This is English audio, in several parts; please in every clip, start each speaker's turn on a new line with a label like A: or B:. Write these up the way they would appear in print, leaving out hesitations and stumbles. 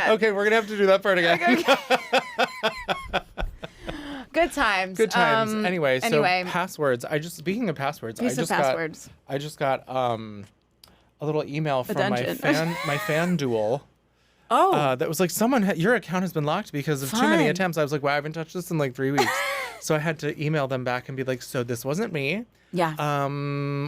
A: again.
B: Okay, we're going to have to do that part again.
A: Good times.
B: Good times. Anyway, so passwords. Speaking of passwords, I just got a little email from my FanDuel.
A: Oh.
B: That was like, your account has been locked because of too many attempts. I was like, wow, I haven't touched this in like 3 weeks. So I had to email them back and be like, so this wasn't me.
A: Yeah.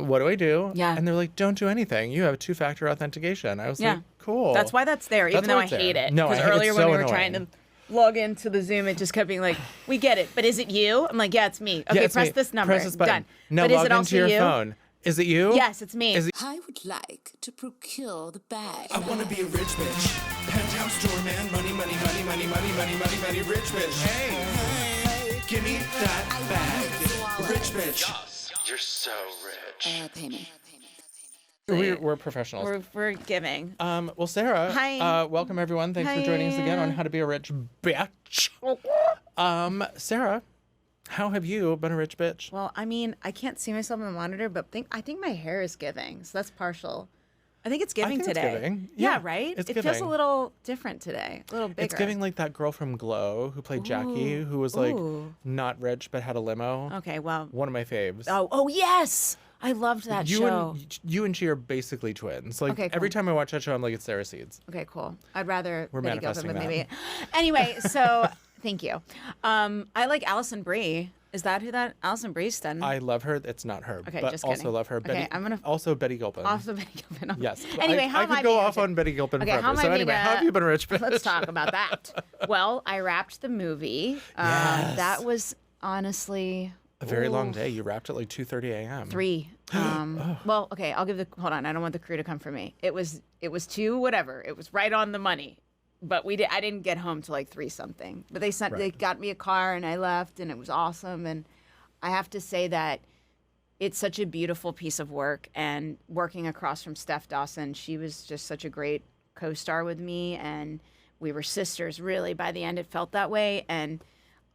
B: What do I do?
A: Yeah.
B: And they're like, don't do anything. You have 2-factor authentication. I was like, cool.
A: That's why that's there, even though I hate it.
B: No,
A: because earlier when we were trying to log into the Zoom, it just kept being like, we get it, but is it you? I'm like, yeah, it's me. Okay, press this number.
B: Press this button.
A: Done.
B: Now
A: but
B: log
A: is it also
B: into your
A: you?
B: phone. Is it you?
A: Yes, it's me.
C: I would like to procure the bag.
D: I want to be a rich bitch. Penthouse store man. Money, money, money, money, money, money, money, money, rich bitch. Hey, give me that bag. Rich bitch. Yes, you're so rich.
C: Pay me.
B: We're professionals.
A: We're giving.
B: Well, Sarah.
A: Hi.
B: Welcome, everyone. Thanks for joining us again on How to Be a Rich Bitch. Sarah, how have you been a rich bitch?
A: Well, I mean, I can't see myself in the monitor, but I think my hair is giving, so that's partial. I think it's giving today.
B: It's giving.
A: Yeah, right?
B: It's
A: it
B: giving.
A: feels a little different today, a little bigger.
B: It's giving like that girl from Glow who played Jackie, who was like not rich but had a limo.
A: Okay, well.
B: One of my faves.
A: Oh yes! I loved that show.
B: You and she are basically twins. Like,
A: okay, cool.
B: Every time I watch that show, I'm like, it's Sarah Seeds.
A: Okay, cool. I'd rather
B: We're
A: Betty Gilpin,
B: manifesting
A: but
B: that.
A: maybe. Anyway, so thank you. I like Alison Brie. Is that who that Alison Brie's done?
B: I love her. It's not her.
A: Okay,
B: but
A: just
B: also
A: kidding.
B: love her.
A: Okay,
B: Also Betty Gilpin.
A: Also Betty Gilpin.
B: Yes.
A: Anyway, how
B: I
A: am I
B: could go
A: being
B: off on Betty Gilpin
A: Okay,
B: forever.
A: how am I
B: So
A: being
B: anyway, how have you been a rich bitch?
A: Let's talk about that. Well, I wrapped the movie.
B: Yes.
A: That was honestly
B: a very long day. You wrapped at like 2:30 a.m.
A: 3. Well, okay, hold on. I don't want the crew to come for me. It was 2 whatever. It was right on the money. But I didn't get home till like 3 something. But they got me a car and I left and it was awesome. And I have to say that it's such a beautiful piece of work, and working across from Steph Dawson, she was just such a great co-star with me, and we were sisters really. By the end it felt that way. And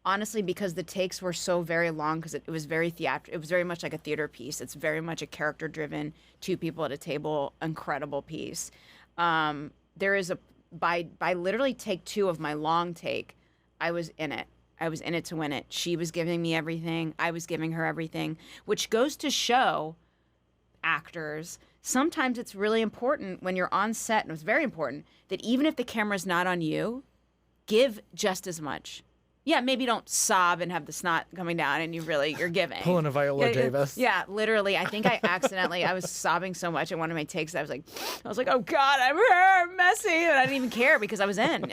A: honestly, because the takes were so very long, because it was very theatrical, it was very much like a theater piece. It's very much a character driven, 2 people at a table, incredible piece. There is by literally take 2 of my long take, I was in it. I was in it to win it. She was giving me everything. I was giving her everything, which goes to show actors, sometimes it's really important when you're on set, and it's very important, that even if the camera's not on you, give just as much. Yeah, maybe don't sob and have the snot coming down and you're giving.
B: Pulling a Viola Davis.
A: Yeah, literally. I think I was sobbing so much in one of my takes. I was like, oh God, I'm messy. And I didn't even care because I was in.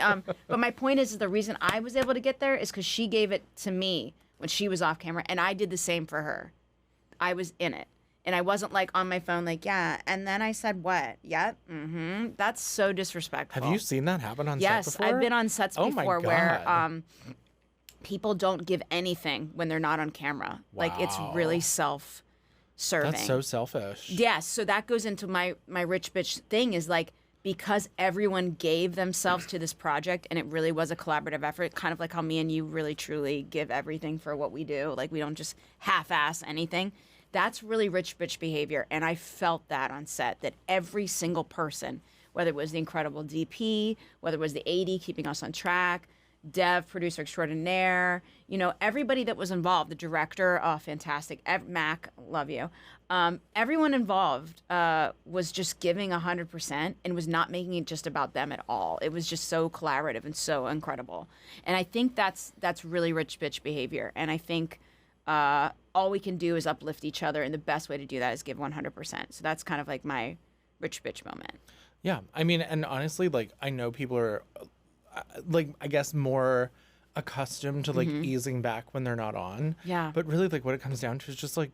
A: But my point is the reason I was able to get there is because she gave it to me when she was off camera, and I did the same for her. I was in it. And I wasn't like on my phone like, yeah, and then I said what? Yeah, mm-hmm. That's so disrespectful.
B: Have you seen that happen on set before?
A: Yes, I've been on sets before
B: my God.
A: where people don't give anything when they're not on camera.
B: Wow.
A: Like, it's really self-serving.
B: That's so selfish.
A: Yes, so that goes into my rich bitch thing, is like, because everyone gave themselves to this project and it really was a collaborative effort, kind of like how me and you really truly give everything for what we do. Like, we don't just half-ass anything. That's really rich bitch behavior. And I felt that on set, that every single person, whether it was the incredible DP, whether it was the AD keeping us on track, Dev, producer extraordinaire, everybody that was involved, the director, oh, fantastic. Mac, love you. Everyone involved was just giving 100% and was not making it just about them at all. It was just so collaborative and so incredible. And I think that's really rich bitch behavior. And I think all we can do is uplift each other, and the best way to do that is give 100%. So that's kind of like my rich bitch moment.
B: Yeah, I mean, and honestly, like, I know people are like, I guess more accustomed to like easing back when they're not on.
A: Yeah.
B: But really, like, what it comes down to is just like,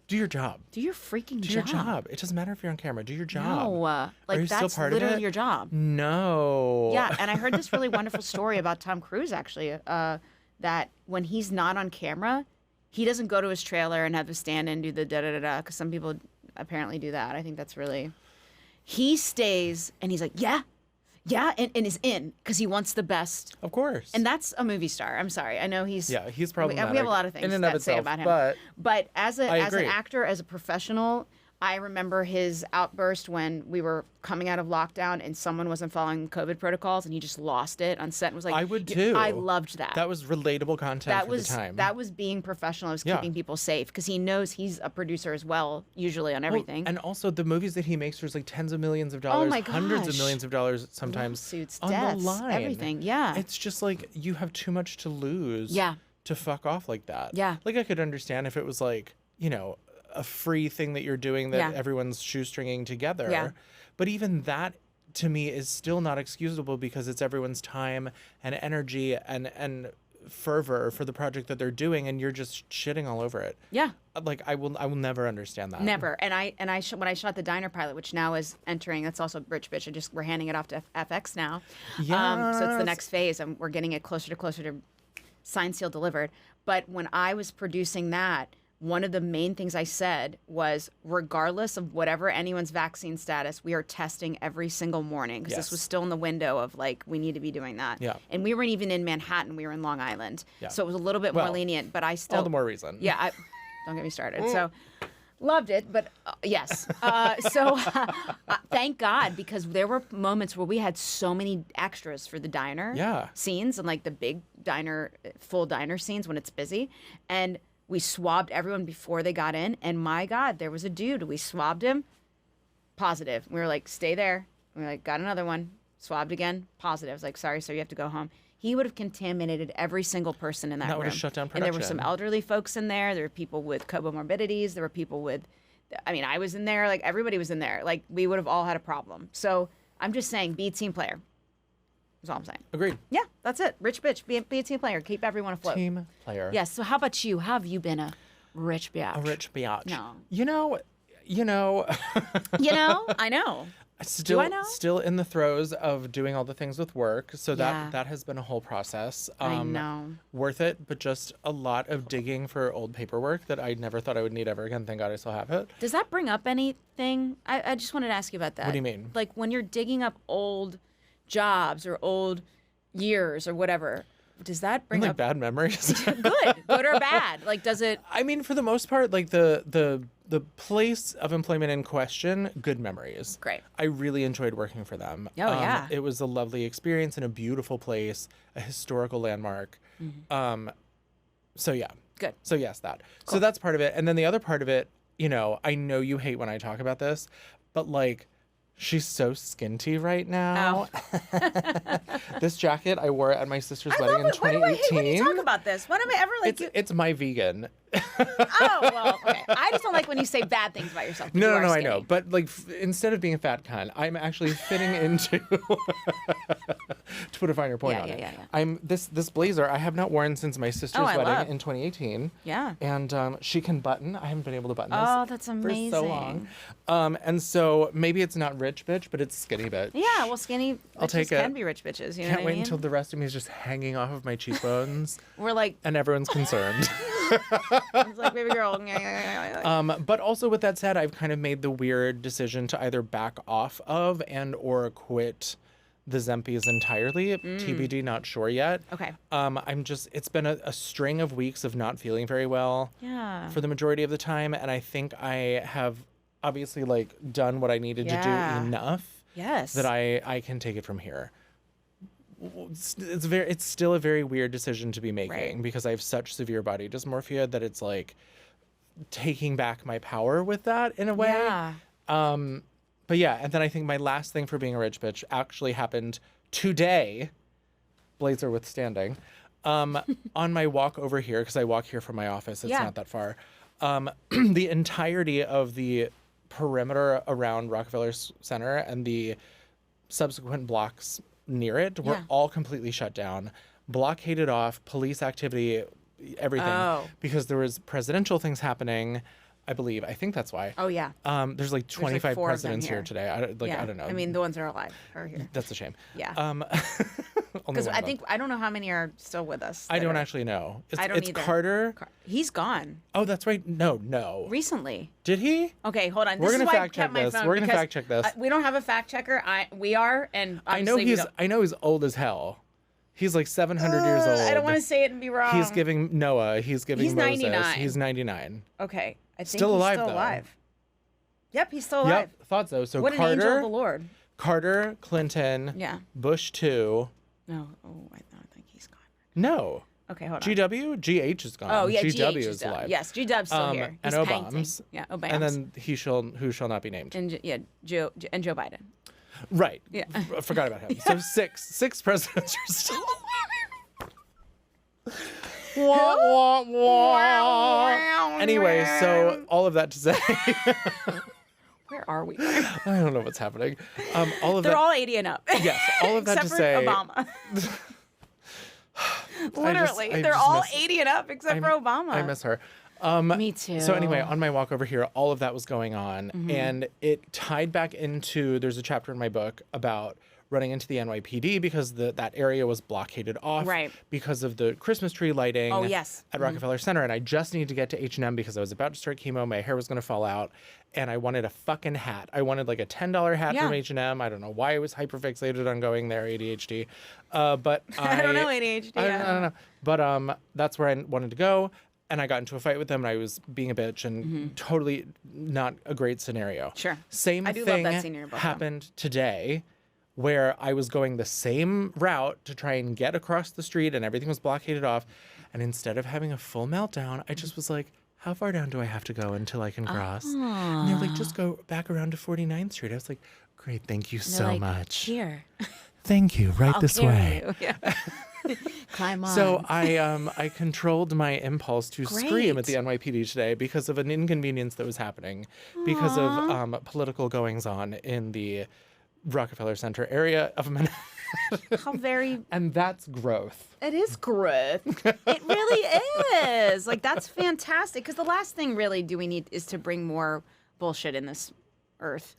B: do your job.
A: Do your freaking job.
B: Do your job. It doesn't matter if you're on camera. Do your job.
A: No,
B: Are
A: like,
B: you
A: that's
B: still part of
A: literally
B: it?
A: your job.
B: No.
A: Yeah, and I heard this really wonderful story about Tom Cruise, actually, that when he's not on camera, he doesn't go to his trailer and have to stand and do the da-da-da-da, because some people apparently do that. I think that's really... He stays, and he's like, yeah, and is in, because he wants the best.
B: Of course.
A: And that's a movie star. I'm sorry. I know he's...
B: Yeah, he's problematic.
A: We have a lot of things
B: in and of
A: to say
B: itself,
A: about him.
B: but
A: as an actor, as a professional, I remember his outburst when we were coming out of lockdown and someone wasn't following COVID protocols and he just lost it on set and was like,
B: I would too.
A: I loved that.
B: That was relatable content for the time.
A: That was being professional. It was keeping people safe because he knows he's a producer as well, usually on everything.
B: And also the movies that he makes, there's like tens of millions of dollars, hundreds of millions of dollars sometimes
A: lawsuits,
B: on
A: deaths,
B: the line.
A: everything. Yeah.
B: It's just like you have too much to lose to fuck off like that.
A: Yeah.
B: Like I could understand if it was like, you know, a free thing that you're doing that everyone's shoestringing together.
A: Yeah.
B: But even that to me is still not excusable because it's everyone's time and energy and fervor for the project that they're doing and you're just shitting all over it.
A: Yeah.
B: Like I will never understand that.
A: Never. And when I shot the Diner pilot, which now is entering, that's also Rich Bitch. We're handing it off to FX now.
B: Yeah.
A: So it's the next phase and we're getting it closer to signed, sealed, delivered. But when I was producing that, one of the main things I said was, regardless of whatever anyone's vaccine status, we are testing every single morning because this was still in the window of like, we need to be doing that.
B: Yeah.
A: And we weren't even in Manhattan. We were in Long Island. Yeah. So it was a little bit more lenient, but I still...
B: All the more reason.
A: Yeah. Don't get me started. So loved it, but yes. Thank God, because there were moments where we had so many extras for the diner scenes and like the big diner, full diner scenes when it's busy. And we swabbed everyone before they got in. And my God, there was a dude. We swabbed him, positive. We were like, stay there. We were like, got another one. Swabbed again, positive. I was like, sorry, sir, you have to go home. He would have contaminated every single person in that room.
B: That would have shut down production.
A: And there were some elderly folks in there. There were people with comorbidities. There were people with, I mean, I was in there. Like, everybody was in there. Like, we would have all had a problem. So I'm just saying, be a team player. That's all I'm saying.
B: Agreed.
A: Yeah, that's it. Rich bitch. Be a team player. Keep everyone afloat.
B: Team player.
A: Yes. So how about you? How have you been a rich biatch?
B: A rich biatch.
A: No.
B: You know.
A: You know? I know.
B: Still,
A: Do I know?
B: Still in the throes of doing all the things with work. So that has been a whole process.
A: I know.
B: Worth it, but just a lot of digging for old paperwork that I never thought I would need ever again. Thank God I still have it.
A: Does that bring up anything? I just wanted to ask you about that.
B: What do you mean?
A: Like when you're digging up old jobs or old years or whatever, does that bring up
B: bad memories?
A: good or bad? Like, does it?
B: I mean, for the most part, like the place of employment in question, good memories.
A: Great.
B: I really enjoyed working for them.
A: Oh, yeah.
B: It was a lovely experience in a beautiful place, a historical landmark. Mm-hmm. So yeah.
A: Good.
B: So yes, that.
A: Cool.
B: So that's part of it. And then the other part of it, you know, I know you hate when I talk about this, but like, she's so skinty right now.
A: Oh.
B: This jacket, I wore it at my sister's wedding in 2018.
A: Why do I hate when you talk about this? Why am I ever like
B: It's my vegan.
A: Oh, well, okay. I just don't like when you say bad things about yourself.
B: No, I know. But like, instead of being a fat cunt, I'm actually fitting into, to put a finer point on it.
A: Yeah.
B: I'm this blazer I have not worn since my sister's wedding in 2018.
A: Yeah.
B: And she can button. I haven't been able to button this.
A: Oh, that's amazing.
B: For so long. And so maybe it's not rich bitch, but it's skinny bitch.
A: Yeah, well, skinny
B: I'll take
A: bitches
B: it.
A: can be rich bitches. You know
B: Can't
A: what
B: wait
A: I mean?
B: until the rest of me is just hanging off of my cheekbones.
A: We're like,
B: and everyone's concerned.
A: it's like, baby girl.
B: But also with that said, I've kind of made the weird decision to either back off of and or quit the Zempies entirely. TBD, not sure yet.
A: Okay.
B: It's been a string of weeks of not feeling very well.
A: Yeah.
B: For the majority of the time. And I think I have obviously like done what I needed to do enough.
A: Yes.
B: That I can take it from here. It's still a very weird decision to be making because I have such severe body dysmorphia that it's like taking back my power with that in a way.
A: Yeah.
B: But yeah, and then I think my last thing for being a rich bitch actually happened today, blazer withstanding, on my walk over here, because I walk here from my office. It's not that far. The entirety of the perimeter around Rockefeller Center and the subsequent blocks near it were all completely shut down, blockaded off, police activity, everything, because there was presidential things happening. I believe. I think that's why.
A: Oh, yeah.
B: There's like 25 presidents here today. I don't know.
A: I mean, the ones that are alive are here.
B: That's a shame.
A: Yeah. Because I don't know how many are still with us.
B: I don't actually know.
A: I don't
B: either. It's Carter.
A: He's gone.
B: Oh, that's right. No.
A: Recently.
B: Did he?
A: Okay, hold on.
B: We're gonna fact check this. We're gonna fact check this.
A: We don't have a fact checker. We are, and
B: I know he's old as hell. He's like 700 years old.
A: I don't want to say it and be wrong.
B: He's giving Noah. He's giving Moses.
A: 99.
B: He's 99.
A: Okay. I think
B: still
A: he's
B: alive
A: still
B: though.
A: alive. Yep, he's still alive.
B: Yep, thought so. So
A: What an angel of the Lord.
B: Carter, Clinton,
A: Yeah.
B: Bush 2.
A: No. Oh, I don't think he's gone.
B: No.
A: Okay, hold on.
B: GW? GH is gone.
A: Oh, yeah,
B: GW
A: GH
B: is alive.
A: Yes, GW's still here.
B: And
A: He's
B: Obama's.
A: painting. Yeah, Obama's.
B: And then who shall not be named.
A: And Joe Biden.
B: Right.
A: Yeah.
B: I forgot about him. So six presidents are still wah, wah, wah. Anyway, so all of that to say,
A: Where are we?
B: I don't know what's happening. All of
A: They're
B: that.
A: all 80 and up.
B: Yes, all of that
A: except
B: to
A: for
B: say.
A: Obama. Literally,
B: I
A: they're
B: just
A: all
B: miss-
A: 80 and up except for Obama.
B: I miss her.
A: Me too.
B: So anyway, on my walk over here, all of that was going on, and it tied back into. There's a chapter in my book about running into the NYPD because that area was blockaded off
A: Right.
B: because of the Christmas tree lighting
A: Oh, yes.
B: at Rockefeller Center. And I just needed to get to H&M because I was about to start chemo. My hair was going to fall out. And I wanted a fucking hat. I wanted like a $10 hat from
A: Yeah.
B: H&M. I don't know why I was hyperfixated on going there, ADHD. But
A: I don't know ADHD.
B: I don't know. But that's where I wanted to go. And I got into a fight with them, and I was being a bitch, and totally not a great scenario.
A: Sure.
B: Same
A: I do love
B: thing
A: that scene in your book, though.
B: happened today, where I was going the same route to try and get across the street, and everything was blockaded off. And instead of having a full meltdown, I just was like, how far down do I have to go until I can cross? And they're like, just go back around to 49th Street. I was like, great, thank you so
A: like,
B: much.
A: Here.
B: Thank you, right
A: I'll
B: this
A: carry
B: way.
A: you. Yeah. Climb on.
B: So I controlled my impulse to scream at the
A: Great.
B: NYPD today because of an inconvenience that was happening because of political goings on in the Rockefeller Center area of Manhattan.
A: How very
B: And that's growth.
A: It is growth. It really is. Like, that's fantastic. Because the last thing really we need is to bring more bullshit in this earth.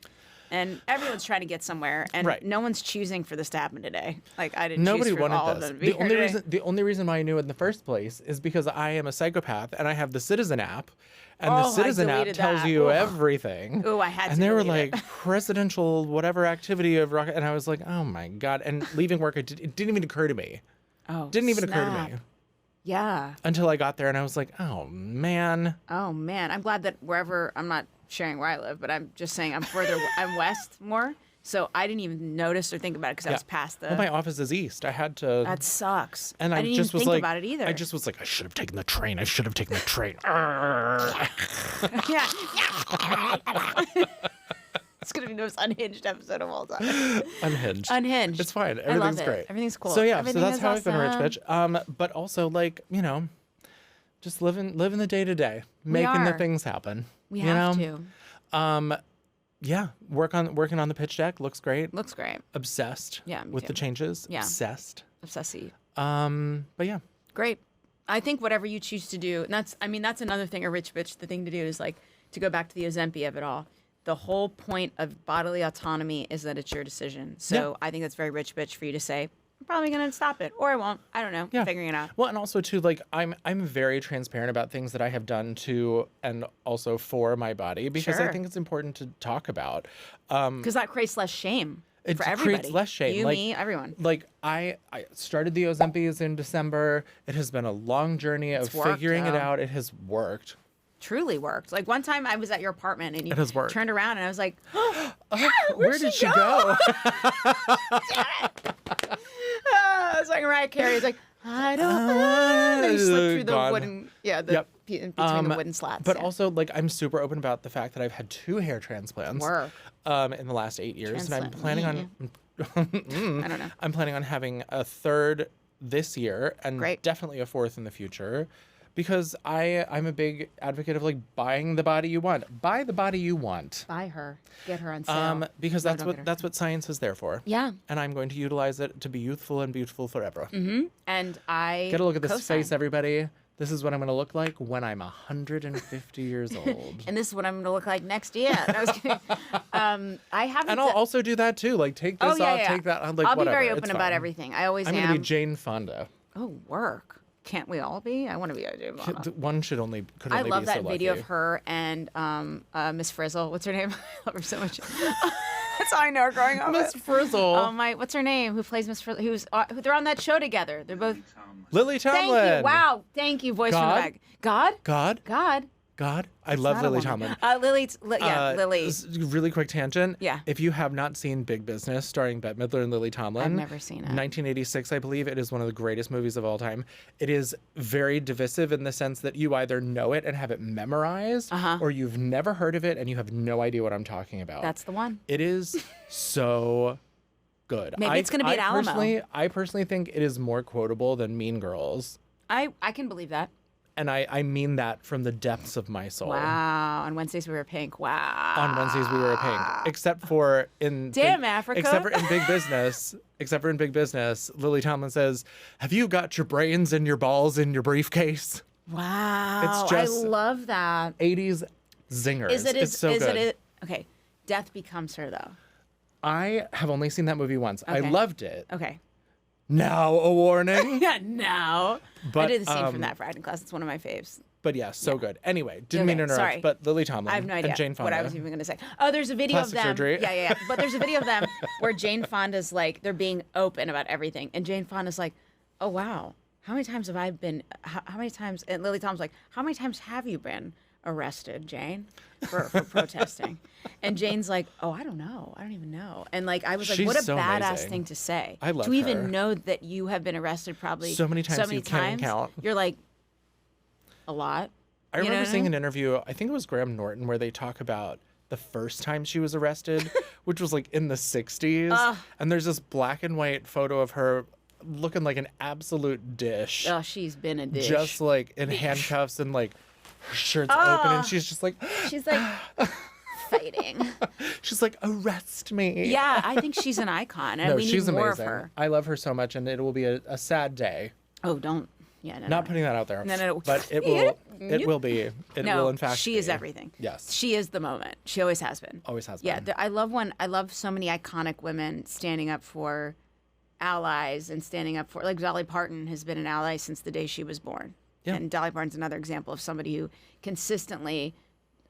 A: And everyone's trying to get somewhere, and
B: Right.
A: no one's choosing for this to happen today. Like, I didn't
B: Nobody
A: choose for all
B: wanted
A: of them to
B: this.
A: be here today.
B: The only reason why I knew it in the first place is because I am a psychopath and I have the Citizen app, and the
A: Oh, I
B: Citizen app
A: deleted
B: tells
A: that.
B: you
A: Ooh.
B: everything.
A: Ooh, I had
B: And
A: to
B: they were
A: delete
B: like
A: it.
B: presidential whatever activity of rocket, and I was like, oh my god! And leaving work, it didn't even occur to me.
A: Oh,
B: Didn't even occur to
A: snap.
B: me
A: Yeah.
B: until I got there, and I was like, oh man.
A: Oh, man. I'm glad that wherever, I'm not sharing where I live, but I'm just saying I'm west more. So I didn't even notice or think about it because I was past the.
B: Well, my office is east. I had to.
A: That sucks.
B: and I
A: didn't
B: just
A: even
B: was
A: think
B: like,
A: about it either.
B: I just was like, I should have taken the train. I should have taken the train.
A: Yeah. It's going to be the most unhinged episode of all time.
B: Unhinged.
A: Unhinged.
B: It's fine.
A: I
B: Everything's
A: love it.
B: great.
A: Everything's cool.
B: So yeah,
A: Everything
B: so that's
A: is
B: how I've been a rich
A: awesome.
B: bitch. But also like, just living the day to day, making the
A: are.
B: things happen.
A: We
B: you
A: have
B: know?
A: to.
B: Yeah, working on the pitch deck looks great.
A: Looks great.
B: Obsessed.
A: Yeah, me
B: with
A: too.
B: the changes.
A: Yeah.
B: Obsessed.
A: Obsessive.
B: But yeah.
A: Great. I think whatever you choose to do, and that's another thing a rich bitch, the thing to do is like to go back to the Ozempic of it all. The whole point of bodily autonomy is that it's your decision. So I think that's very rich bitch for you to say, I'm probably going to stop it or I won't. I don't know.
B: Yeah.
A: Figuring it out.
B: Well, and also too, like I'm very transparent about things that I have done to and also for my body because I
A: Sure.
B: think it's important to talk about.
A: Because that creates less shame
B: It
A: for everybody.
B: creates less shame.
A: You,
B: like,
A: me, everyone.
B: Like I started the Ozempic in December. It has been a long journey of
A: worked,
B: figuring it
A: though.
B: out. It has worked.
A: Truly worked. Like one time I was at your apartment and you
B: It has worked.
A: turned around and I was like,
B: Where did she go?
A: I was like Mariah Carey. It's like, I don't know. And you slip through the
B: Gone.
A: wooden,
B: Yep.
A: in between the wooden slats.
B: But
A: yeah.
B: also, like, I'm super open about the fact that I've had 2 hair transplants
A: Work.
B: in the last 8 years, and I'm
A: Transplant.
B: planning on.
A: I don't know.
B: I'm planning on having a 3rd this year, and
A: Great.
B: definitely a 4th in the future, because I'm a big advocate of like buying the body you want. Buy the body you want.
A: Buy her. Get her on sale.
B: Because
A: No,
B: that's
A: don't get her.
B: that's what science is there for.
A: Yeah.
B: And I'm going to utilize it to be youthful and beautiful forever.
A: And I
B: Get a look at this
A: co-sign.
B: face, everybody. This is what I'm going to look like when I'm 150 years old.
A: And this is what I'm going to look like next year. No, I was kidding. I haven't.
B: And I'll also do that too. Like take this off, take that on. Like
A: I'll be
B: whatever.
A: very
B: It's
A: open about
B: fine.
A: everything. I always
B: I'm
A: am.
B: going to be Jane Fonda.
A: Oh, work. Can't we all be? I want to be a Jane Fonda.
B: One could only
A: I love
B: be
A: that
B: so
A: video
B: lucky.
A: of her and Miss Frizzle. What's her name? I love her so much. That's all I know her growing up.
B: Miss
A: with.
B: Frizzle.
A: Oh my! What's her name? Who plays Miss Frizzle? They're on that show together. They're both.
B: Lily Tomlin.
A: Thank you. Wow. Thank you. Voice from
B: God?
A: the bag. God.
B: God.
A: God.
B: God, I love Lily Tomlin.
A: Lily.
B: Really quick tangent.
A: Yeah.
B: If you have not seen Big Business, starring Bette Midler and Lily Tomlin,
A: I've never seen it.
B: 1986, I believe. It is one of the greatest movies of all time. It is very divisive in the sense that you either know it and have it memorized, or you've never heard of it and you have no idea what I'm talking about.
A: That's the one.
B: It is so good.
A: Maybe it's going to be at Alamo.
B: I personally think it is more quotable than Mean Girls.
A: I can believe that.
B: And I mean that from the depths of my soul.
A: Wow. On Wednesdays we were pink. Wow.
B: On Wednesdays we were pink. Except for in
A: Africa.
B: Except for in Big Business, Lily Tomlin says, "Have you got your brains and your balls in your briefcase?"
A: Wow.
B: It's just
A: I love that.
B: 80s zingers. It's so good.
A: Okay. Death Becomes Her though.
B: I have only seen that movie once.
A: Okay.
B: I loved it.
A: Okay.
B: Now a warning.
A: Yeah, no.
B: But,
A: I did the scene from that for acting class. It's one of my faves.
B: But yeah, so good. Anyway, didn't mean to interrupt,
A: sorry.
B: but Lily Tomlin
A: I have no idea
B: and Jane Fonda.
A: what I was even going to say. Oh, there's a video
B: Plastic
A: of them.
B: surgery.
A: Yeah. But there's a video of them where Jane Fonda's like, they're being open about everything. And Jane Fonda's like, oh, wow. How many times have I been, how many times, and Lily Tomlin's like, how many times have you been arrested, Jane, for protesting? And Jane's like, oh, I don't know. I don't even know. And like, I was like,
B: She's
A: what a
B: so
A: badass
B: amazing.
A: thing to say.
B: I love
A: to even
B: her.
A: know that you have been arrested probably
B: So many times you can't count.
A: You're like, a lot.
B: I remember seeing an interview, I think it was Graham Norton, where they talk about the first time she was arrested, which was like in the 60s. And there's this black and white photo of her looking like an absolute dish.
A: Oh, she's been a dish.
B: Just like in handcuffs and like her shirt's open and she's just like
A: she's like fighting.
B: She's like, arrest me.
A: Yeah, I think she's an icon. And
B: No,
A: we need
B: she's
A: more
B: amazing.
A: of her.
B: I love her so much, and it will be a sad day.
A: Oh, don't. Yeah, no.
B: Not putting that out there.
A: No.
B: But it will. It will be. It
A: No,
B: will in fact.
A: she is everything.
B: Yes.
A: She is the moment. She always has been.
B: Always has
A: Yeah,
B: been.
A: I love so many iconic women standing up for allies and standing up for, like Dolly Parton has been an ally since the day she was born.
B: Yeah.
A: And Dolly Parton's another example of somebody who consistently,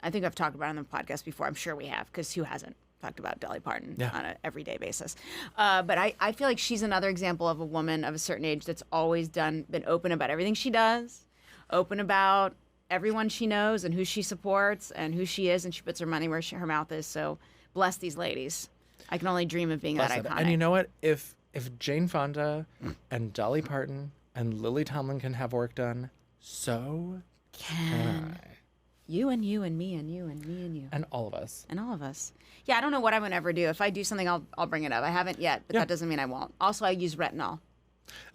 A: I think I've talked about it on the podcast before. I'm sure we have, because who hasn't talked about Dolly Parton on an everyday basis? But I feel like she's another example of a woman of a certain age that's always been open about everything she does, open about everyone she knows and who she supports and who she is, and she puts her money where her mouth is. So bless these ladies. I can only dream of being that iconic.
B: And you know what? If Jane Fonda and Dolly Parton and Lily Tomlin can have work done, so can I.
A: You and you and me and you and me and you.
B: And all of us.
A: And all of us. Yeah, I don't know what I would ever do. If I do something, I'll bring it up. I haven't yet, but that doesn't mean I won't. Also, I use retinol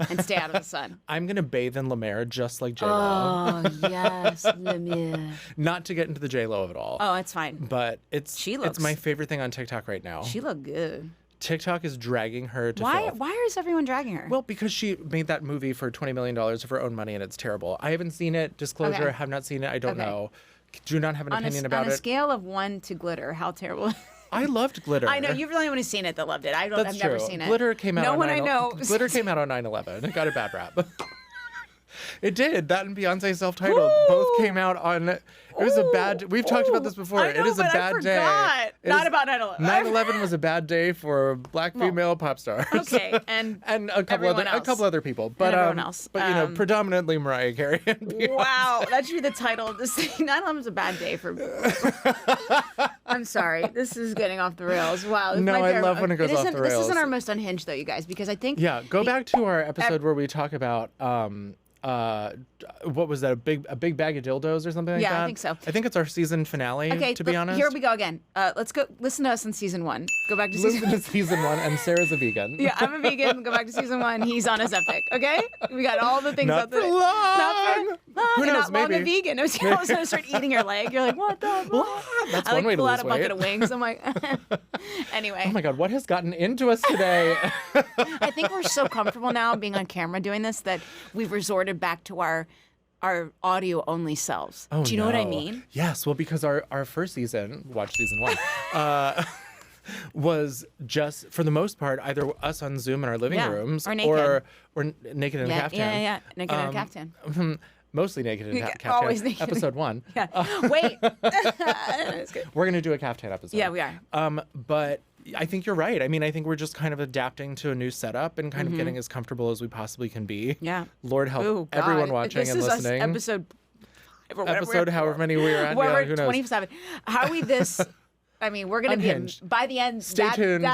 A: and stay out of the sun.
B: I'm going to bathe in La Mer just like J-Lo.
A: Oh, yes, La Mer.
B: Not to get into the J-Lo of it all.
A: Oh, it's fine.
B: But it's my favorite thing on TikTok right now.
A: She looked good.
B: TikTok is dragging her to
A: Why?
B: filth.
A: Why is everyone dragging her?
B: Well, because she made that movie for $20 million of her own money, and it's terrible. I haven't seen it. Disclosure,
A: Okay.
B: have not seen it. I don't
A: Okay.
B: know. Do not have an opinion about
A: on a
B: it.
A: scale of 1 to glitter, how terrible?
B: I loved Glitter.
A: I know you're the only one who's seen it that loved it. I've
B: That's
A: never
B: true.
A: seen it.
B: Glitter came out.
A: No
B: on
A: one I know.
B: Glitter came out on 9/11. It got a bad rap. It did. That and Beyonce self-titled both came out on. It was a bad. We've talked about this before.
A: I know,
B: it is a
A: but
B: bad
A: I forgot.
B: day.
A: Not about 9/11.
B: 9/11 was a bad day for Black female pop stars.
A: Okay, and
B: a couple other people, but
A: everyone else.
B: But you know, predominantly Mariah Carey and Beyonce.
A: Wow, that should be the title of this thing. 9/11 was a bad day for. I'm sorry, this is getting off the rails. Wow.
B: No, I love when it goes off the rails.
A: This isn't our most unhinged though, you guys, because I think.
B: Yeah, go back to our episode where we talk about what was that? A big bag of dildos or something like that?
A: Yeah, I think so.
B: I think it's our season finale.
A: Okay,
B: to be honest.
A: Here we go again. Let's go. Listen to us in season 1. Go back to season.
B: Listen to season 1, and Sarah's a vegan.
A: Yeah, I'm a vegan. Go back to season 1. He's on his epic. Okay, we got all the things.
B: Not
A: out there.
B: for long.
A: Not for long.
B: Who knows?
A: Not long
B: Maybe.
A: a vegan. It was all of a sudden start eating your leg. You're like, what the? Fuck?
B: That's
A: I
B: one way to
A: pull
B: lose
A: out a bucket
B: weight.
A: of wings. I'm like, anyway.
B: Oh my God, what has gotten into us today?
A: I think we're so comfortable now being on camera doing this that we've resorted back to our audio only selves.
B: Oh,
A: Do you know what I
B: no.
A: mean?
B: Yes. Well, because our first season, watch season 1, was just for the most part either us on Zoom in our living
A: Yeah,
B: rooms
A: or naked.
B: or naked in a caftan.
A: Yeah. Naked in a caftan.
B: Mostly naked in a caftan.
A: Always naked.
B: Episode 1.
A: Yeah. Wait. It's good.
B: We're gonna do a caftan episode.
A: Yeah, we are.
B: But I think you're right. I mean, I think we're just kind of adapting to a new setup and kind of getting as comfortable as we possibly can be.
A: Yeah.
B: Lord help
A: Ooh, God.
B: everyone watching
A: This
B: and
A: is
B: listening.
A: Us episode. or whatever.
B: Episode however many we were on.
A: Well,
B: Yeah,
A: we're
B: who knows?
A: 27. How are we this? I mean, we're gonna
B: Unhinged.
A: be by the end.
B: Stay tuned.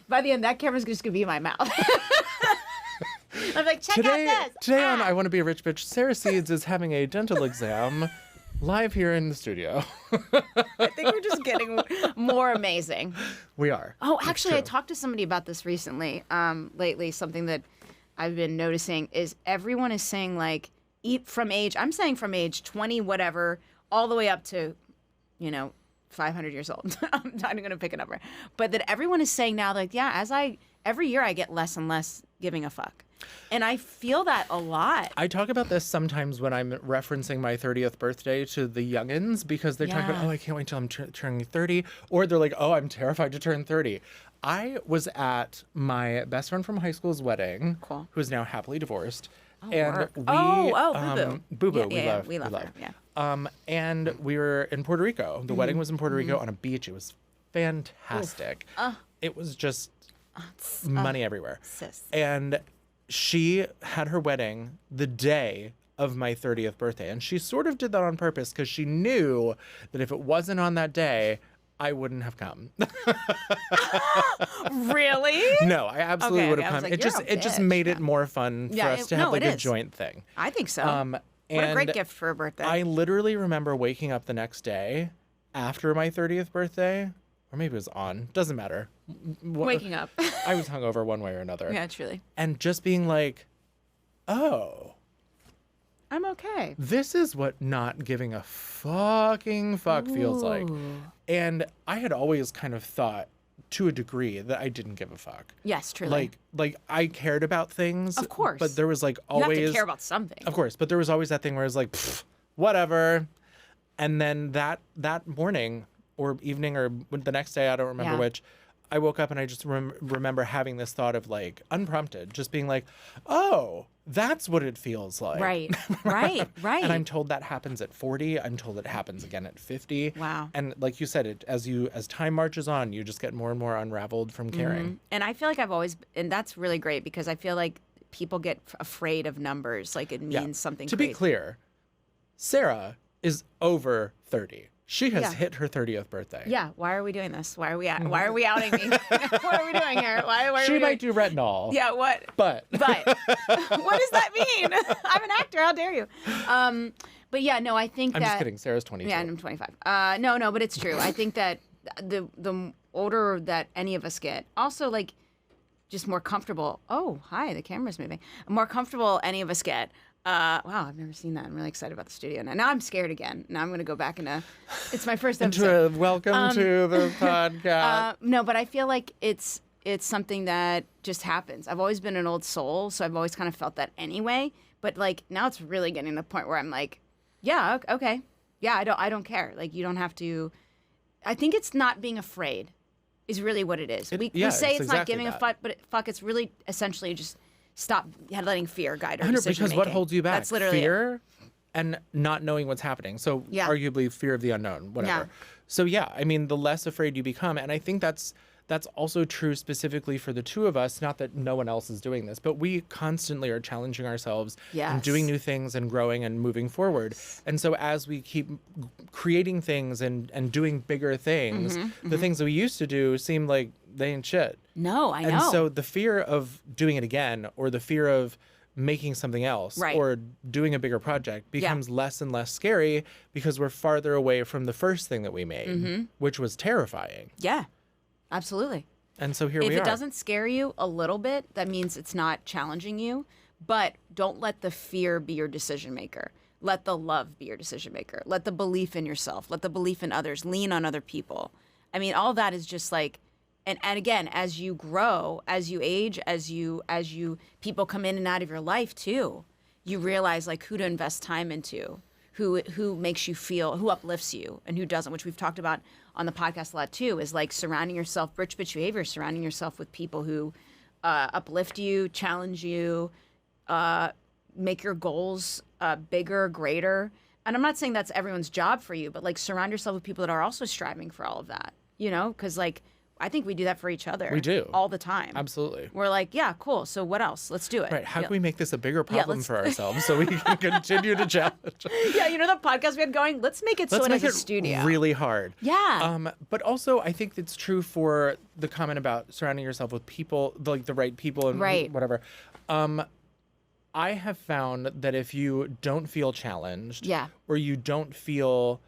A: By the end, that camera's just gonna be in my mouth. I'm like, check out this.
B: Today on I Want to Be a Rich Bitch, Sarah Seeds is having a dental exam live here in the studio.
A: I think we're just getting more amazing.
B: We are.
A: Oh,
B: It's
A: actually, I
B: true.
A: talked to somebody about this recently. Lately, something that I've been noticing is everyone is saying like, eat from age. I'm saying from age 20, whatever, all the way up to, 500 years old. I'm not even going to pick a number, but that everyone is saying now, like, yeah, every year I get less and less giving a fuck, and I feel that a lot.
B: I talk about this sometimes when I'm referencing my 30th birthday to the youngins because they're talking about, oh, I can't wait till I'm turning 30. Or they're like, oh, I'm terrified to turn 30. I was at my best friend from high school's wedding,
A: Cool.
B: who is now happily divorced.
A: Oh,
B: and
A: work.
B: we,
A: Boo-boo.
B: Boo-boo,
A: Yeah,
B: we love
A: her. Yeah.
B: and we were in Puerto Rico. The wedding was in Puerto Rico on a beach. It was fantastic. It was just money everywhere.
A: Sis.
B: And she had her wedding the day of my 30th birthday. And she sort of did that on purpose because she knew that if it wasn't on that day, I wouldn't have come.
A: Really?
B: No, I absolutely
A: Okay,
B: would
A: I
B: have
A: was
B: come.
A: like,
B: it
A: you're a
B: just
A: bitch.
B: made it more fun for
A: Yeah,
B: us to have like
A: it
B: a
A: is.
B: joint thing.
A: I think so. What a
B: and
A: great gift for a birthday.
B: I literally remember waking up the next day after my 30th birthday, or maybe it was on, doesn't matter.
A: Waking up.
B: I was hungover one way or another.
A: Yeah, truly.
B: And just being like, oh,
A: I'm okay.
B: this is what not giving a fucking fuck feels like. And I had always kind of thought to a degree that I didn't give a fuck.
A: Yes, truly.
B: Like I cared about things.
A: Of course.
B: But there was like
A: you have
B: always
A: to care about something.
B: Of course, but there was always that thing where I was like, whatever. And then that morning or evening or the next day, I don't remember
A: Yeah.
B: which, I woke up and I just remember having this thought of like, unprompted, just being like, oh, that's what it feels like.
A: Right, right.
B: And I'm told that happens at 40. I'm told it happens again at 50.
A: Wow.
B: And like you said, as time marches on, you just get more and more unraveled from caring.
A: And I feel like I've always, and that's really great because I feel like people get afraid of numbers. Like it means something
B: To
A: crazy.
B: be clear, Sarah is over 30. She has
A: Yeah.
B: hit her 30th birthday.
A: Yeah. Why are we doing this? Why are we outing me? What are we doing here? Why are
B: She
A: we
B: might
A: doing...
B: do retinol.
A: Yeah. What?
B: But
A: What does that mean? I'm an actor. How dare you? But yeah, no, I think
B: I'm
A: that.
B: just kidding. Sarah's 22.
A: Yeah, and I'm 25. No, but it's true. I think that the older that any of us get, also like just more comfortable. Oh, hi, the camera's moving. More comfortable any of us get. Wow, I've never seen that. I'm really excited about the studio now. Now I'm scared again. Now I'm going to go back into. It's my first episode.
B: Welcome to the podcast.
A: No, but I feel like it's something that just happens. I've always been an old soul, so I've always kind of felt that anyway. But like now, it's really getting to the point where I'm like, yeah, okay, yeah, I don't care. Like you don't have to. I think it's not being afraid, is really what it is. We say it's not
B: exactly
A: giving a
B: that.
A: fuck, but it's really essentially just stop letting fear guide our
B: 100%,
A: decision
B: because what
A: making.
B: holds you back?
A: That's literally it.
B: fear and not knowing what's happening. So arguably fear of the unknown, whatever.
A: Yeah.
B: So yeah, I mean, the less afraid you become, and I think that's also true specifically for the two of us. Not that no one else is doing this, but we constantly are challenging ourselves and
A: Yes.
B: doing new things and growing and moving forward. And so as we keep creating things and doing bigger things, the things that we used to do seem like they ain't shit.
A: No, I know.
B: And so the fear of doing it again, or the fear of making something else,
A: Right.
B: or doing a bigger project becomes less and less scary because we're farther away from the first thing that we made, which was terrifying.
A: Yeah, absolutely.
B: And so here
A: If
B: we
A: it
B: are.
A: doesn't scare you a little bit, that means it's not challenging you. But don't let the fear be your decision maker. Let the love be your decision maker. Let the belief in yourself, let the belief in others, lean on other people. I mean, all that is just like, and again, as you grow, as you age, as you people come in and out of your life too, you realize like who to invest time into, who makes you feel, who uplifts you and who doesn't, which we've talked about on the podcast a lot too, is like surrounding yourself, rich bitch behavior, surrounding yourself with people who uplift you, challenge you, make your goals bigger, greater. And I'm not saying that's everyone's job for you, but like surround yourself with people that are also striving for all of that, you know? Because like I think we do that for each other.
B: We do.
A: All the time.
B: Absolutely.
A: We're like, yeah, cool. So what else? Let's do it.
B: Right. How
A: Yeah.
B: can we make this a bigger problem for ourselves so we can continue to challenge?
A: Yeah, you know the podcast we had going? Let's make it so it has a studio.
B: Really hard.
A: Yeah.
B: But also, I think it's true for the comment about surrounding yourself with people, like the right people and
A: Right.
B: whatever. I have found that if you don't feel challenged,
A: Yeah.
B: or you don't feel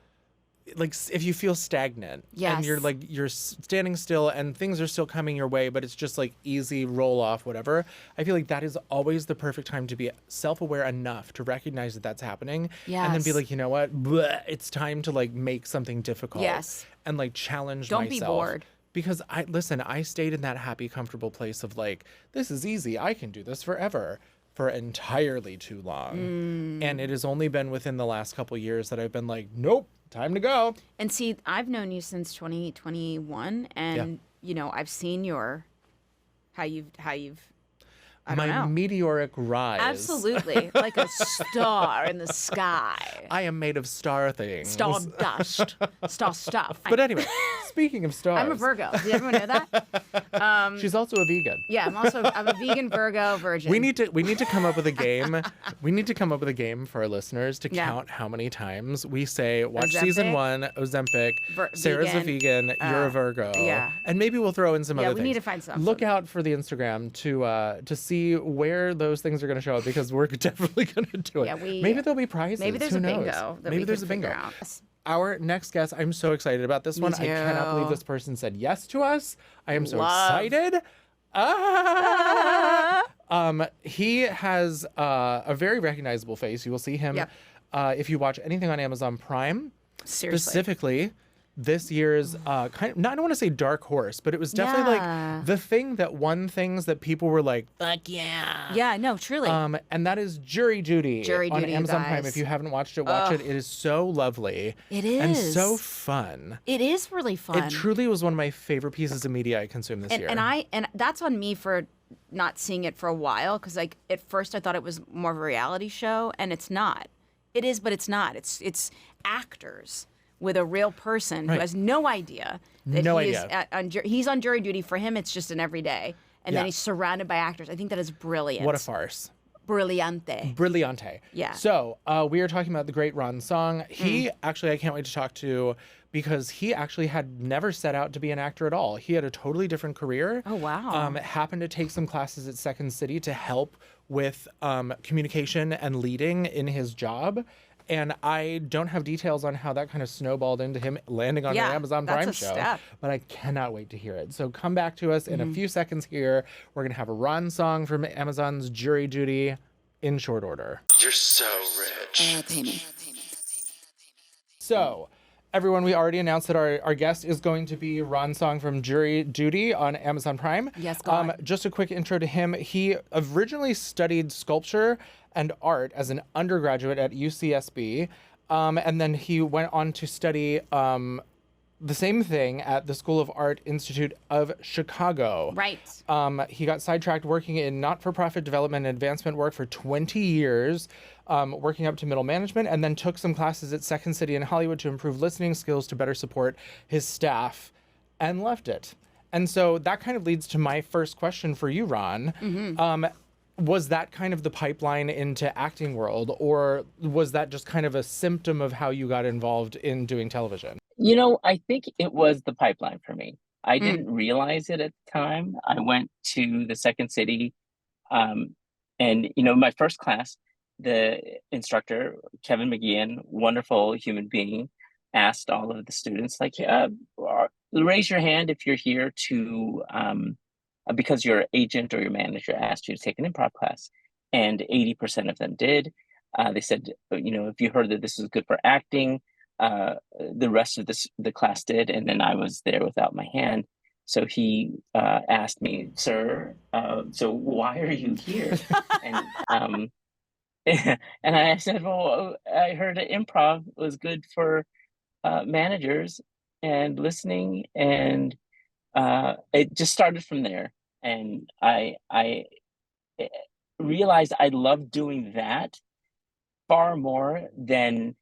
B: like, if you feel stagnant, and you're
A: Yes.
B: like you're standing still and things are still coming your way, but it's just like easy roll off, whatever. I feel like that is always the perfect time to be self-aware enough to recognize that that's happening, and then be
A: Yes.
B: like, you know what, Bleh, it's time to like make something difficult,
A: Yes.
B: and like challenge
A: Don't
B: myself.
A: be bored.
B: Because I stayed in that happy, comfortable place of like, this is easy, I can do this forever, for entirely too long. And it has only been within the last couple years that I've been like, nope, time to go.
A: And see, I've known you since 2021, and you know, I've seen how you've I don't
B: My
A: know.
B: meteoric rise.
A: Absolutely, like a star in the sky.
B: I am made of star things.
A: Star dust, star stuff.
B: But anyway, speaking of stars.
A: I'm a Virgo. Did everyone know that?
B: She's also a vegan.
A: Yeah, I'm a vegan Virgo virgin.
B: We need to come up with a game. We need to come up with a game for our listeners to
A: Yeah.
B: count how many times we say, watch
A: Ozempic.
B: season 1, Ozempic, Sarah's a vegan, you're a Virgo.
A: yeah.
B: And maybe we'll throw in some
A: Yeah,
B: other
A: we
B: things.
A: need to find something.
B: Look out for the Instagram to see where those things are going to show up, because we're definitely going to do it.
A: Yeah,
B: maybe there'll be prizes.
A: Maybe there's
B: Who
A: a
B: knows?
A: bingo. That
B: Maybe
A: we
B: there's
A: can
B: a bingo.
A: figure out.
B: Our next guest, I'm so excited about this one. I cannot believe
A: too.
B: this person said yes to us. I am so
A: Love.
B: excited. He has a very recognizable face. You will see him
A: Yep.
B: if you watch anything on Amazon Prime.
A: Seriously.
B: Specifically, this year's kind of, I don't want to say dark horse, but it was definitely
A: Yeah.
B: like the thing that won things that people were like, fuck yeah.
A: Yeah, no, truly.
B: And that is Jury Duty
A: Jury
B: on
A: Duty, you
B: Amazon Prime.
A: guys.
B: If you haven't watched it, watch it. It is so lovely.
A: It
B: And
A: is.
B: so fun.
A: It is really fun.
B: It truly was one of my favorite pieces of media I consumed this year.
A: And that's on me for not seeing it for a while, because like at first I thought it was more of a reality show, and it's not. It is, but it's not. It's actors with a real person who
B: Right.
A: has no idea that
B: No
A: he
B: idea.
A: is he's on jury duty. For him, it's just an everyday, and
B: Yeah.
A: then he's surrounded by actors. I think that is brilliant.
B: What a farce.
A: Brillante.
B: Brillante.
A: Yeah.
B: So we are talking about the great Ron Song. He actually, I can't wait to talk to, because he actually had never set out to be an actor at all. He had a totally different career.
A: Oh, wow.
B: Happened to take some classes at Second City to help with communication and leading in his job. And I don't have details on how that kind of snowballed into him landing on
A: Yeah,
B: an Amazon
A: that's
B: Prime
A: a
B: show.
A: step.
B: But I cannot wait to hear it. So come back to us in a few seconds here. We're going to have a Ron Song from Amazon's Jury Duty in short order.
D: You're so rich.
C: Pay me.
B: So, everyone, we already announced that our guest is going to be Ron Song from Jury Duty on Amazon Prime.
A: Yes, go on.
B: Just a quick intro to him. He originally studied sculpture and art as an undergraduate at UCSB, and then he went on to study the same thing at the School of Art Institute of Chicago.
A: Right.
B: He got sidetracked working in not-for-profit development and advancement work for 20 years, working up to middle management, and then took some classes at Second City in Hollywood to improve listening skills to better support his staff, and left it. And so that kind of leads to my first question for you, Ron. Was that kind of the pipeline into acting world, or was that just kind of a symptom of how you got involved in doing television?
E: You know, I think it was the pipeline for me. I didn't realize it at the time. I went to the Second City, and you know, my first class, the instructor, Kevin McGeehan, wonderful human being, asked all of the students, like, raise your hand if you're here to, because your agent or your manager asked you to take an improv class. And 80% of them did. They said, you know, if you heard that this is good for acting, the rest of the class did, and then I was there without my hand. So he asked me, "Sir, so why are you here?" and and I said, "Well, I heard that improv was good for managers and listening," and it just started from there. And I realized I loved doing that far more than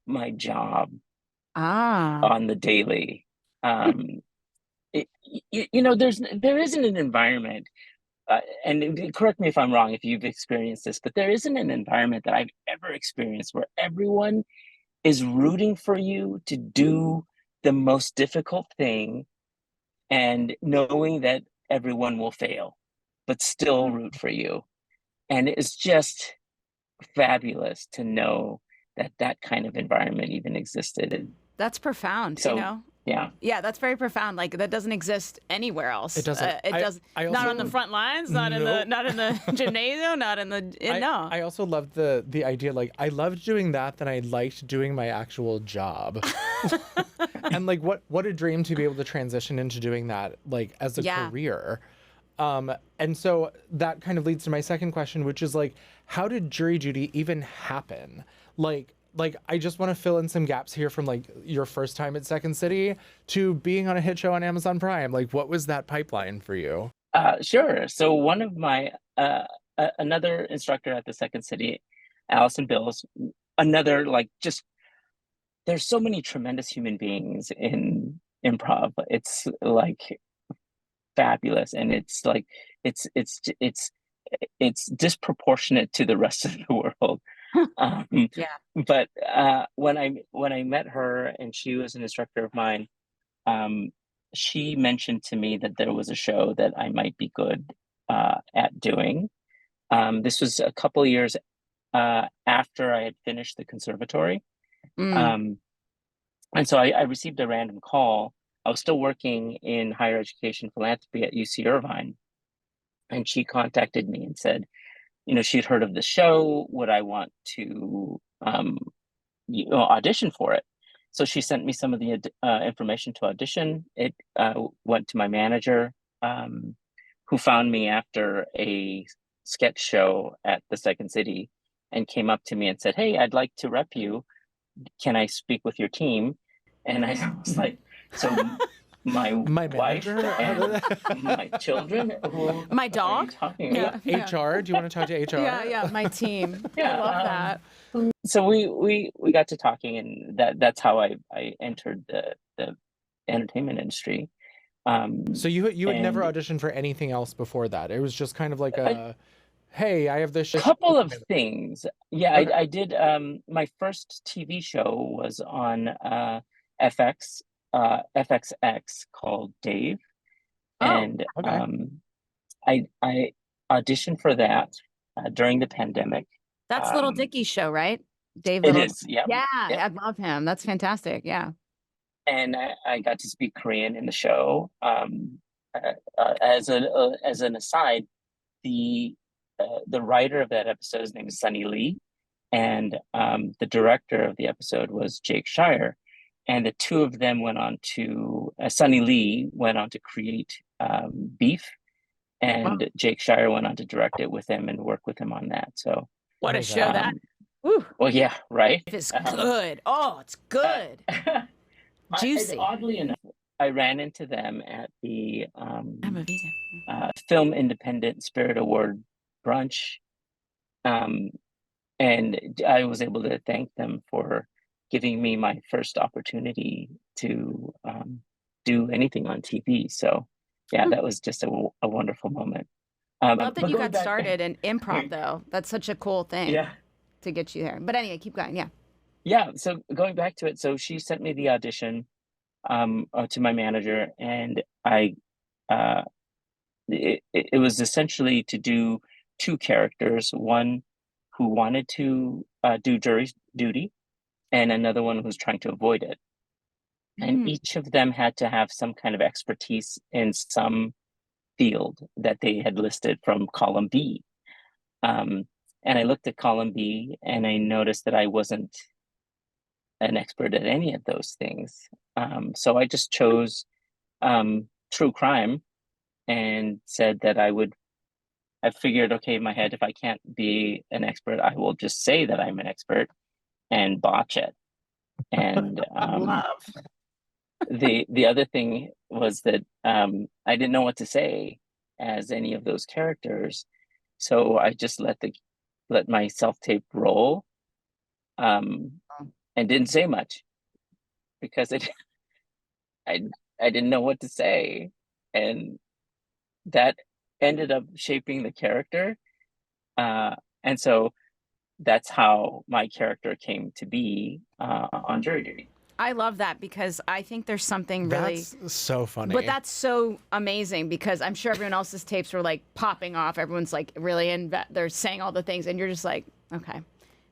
E: my job
A: Ah.
E: on the daily. there isn't an environment, and correct me if I'm wrong if you've experienced this, but there isn't an environment that I've ever experienced where everyone is rooting for you to do the most difficult thing and knowing that everyone will fail, but still root for you. And it's just fabulous to know that that kind of environment even existed.
A: That's profound,
E: So,
A: you know?
E: yeah.
A: Yeah, that's very profound. Like that doesn't exist anywhere else.
B: It doesn't.
A: It does.
B: I
A: Not
B: also-
A: on the front lines. Not in
B: No.
A: the. Not in the gymnasium. Not in the. No.
B: I also loved the idea, like, I loved doing that, then I liked doing my actual job. And like what a dream to be able to transition into doing that, like, as a
A: Yeah.
B: career. And so that kind of leads to my second question, which is like, how did jury duty even happen? Like I just want to fill in some gaps here from like your first time at Second City to being on a hit show on Amazon Prime. Like, what was that pipeline for you?
E: Sure. So one of my another instructor at the Second City, Allison Bills, another like just there's so many tremendous human beings in improv. It's like fabulous, and it's like it's disproportionate to the rest of the world.
A: Yeah.
E: But when I met her and she was an instructor of mine, she mentioned to me that there was a show that I might be good at doing. This was a couple of years after I had finished the conservatory. And so I received a random call. I was still working in higher education philanthropy at UC Irvine. And she contacted me and said, she'd heard of the show. Would I want to audition for it? So she sent me some of the information to audition. It went to my manager, who found me after a sketch show at the Second City and came up to me and said, "Hey, I'd like to rep you. Can I speak with your team?" And I was like, "So my wife
B: manager?
E: and my children,
A: My dog?
E: are you talking about?"
B: HR? Do you want to talk to HR?
A: Yeah. My team.
E: Yeah,
A: I love that.
E: So we got to talking, and that's how I entered the entertainment industry.
B: So you had never
E: and
B: auditioned for anything else before that. It was just kind of like a, hey, I have this show.
E: couple of things. Yeah,
B: Okay.
E: I did. My first TV show was on FXX called Dave, and
B: okay.
E: I auditioned for that during the pandemic.
A: That's Little Dicky's show, right? Dave
E: It
A: Little.
E: is, yeah.
A: Yeah,
E: Yeah.
A: I love him. That's fantastic. Yeah.
E: And I got to speak Korean in the show. As an aside, the writer of that episode, his name is Sunny Lee, and the director of the episode was Jake Shire, and the two of them went on to Sunny Lee went on to create Beef, and Jake Shire went on to direct it with him and work with him on that. So
A: What a
B: was
A: show
B: that?
A: that. Woo.
E: well, yeah, right.
A: It's good. Oh, it's good. Juicy.
E: Oddly enough, I ran into them at the
A: I'm a vegan.
E: Film Independent Spirit Award brunch, and I was able to thank them for giving me my first opportunity to do anything on TV. So, yeah, that was just a wonderful moment.
A: Love that
E: but
A: you
E: going
A: got
E: back-
A: started in improv, though. That's such a cool thing
E: Yeah.
A: to get you there. But anyway, keep going. Yeah.
E: Yeah, so going back to it, so she sent me the audition to my manager, and it was essentially to do two characters, one who wanted to do jury duty and another one who was trying to avoid it. And each of them had to have some kind of expertise in some field that they had listed from column B. And I looked at column B and I noticed that I wasn't an expert at any of those things. So I just chose true crime and said that I figured, okay, in my head, if I can't be an expert, I will just say that I'm an expert and botch it. And the other thing was that I didn't know what to say as any of those characters. So I just let my self-tape roll and didn't say much because I didn't know what to say. and that ended up shaping the character. And so that's how my character came to be on jury duty.
A: I love that because I think there's something really.
B: That's so funny.
A: But that's so amazing because I'm sure everyone else's tapes were like popping off. Everyone's like really they're saying all the things, and you're just like, okay,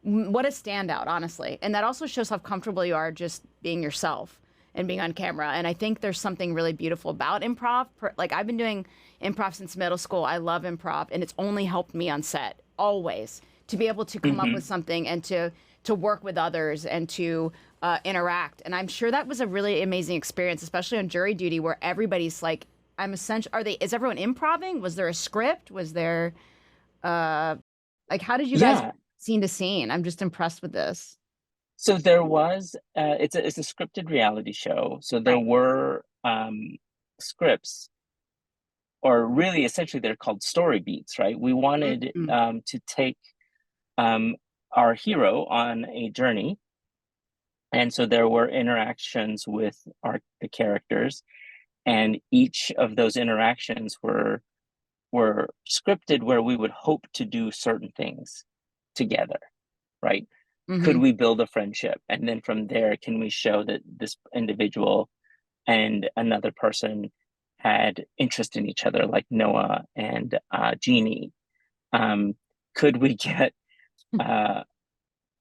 A: what a standout, honestly. And that also shows how comfortable you are just being yourself and being on camera. And I think there's something really beautiful about improv. Like I've been doing improv since middle school. I love improv, and it's only helped me on set always to be able to come up with something and to work with others and to interact. And I'm sure that was a really amazing experience, especially on jury duty where everybody's like, is everyone improving? Was there a script? Was there, like, how did you guys scene to scene? I'm just impressed with this.
E: So there was, it's a scripted reality show. So there were scripts, or really essentially they're called story beats, right? We wanted to take our hero on a journey. And so there were interactions with the characters, and each of those interactions were scripted where we would hope to do certain things together, right? Could we build a friendship? And then from there, can we show that this individual and another person had interest in each other, like Noah and Jeannie? Could we get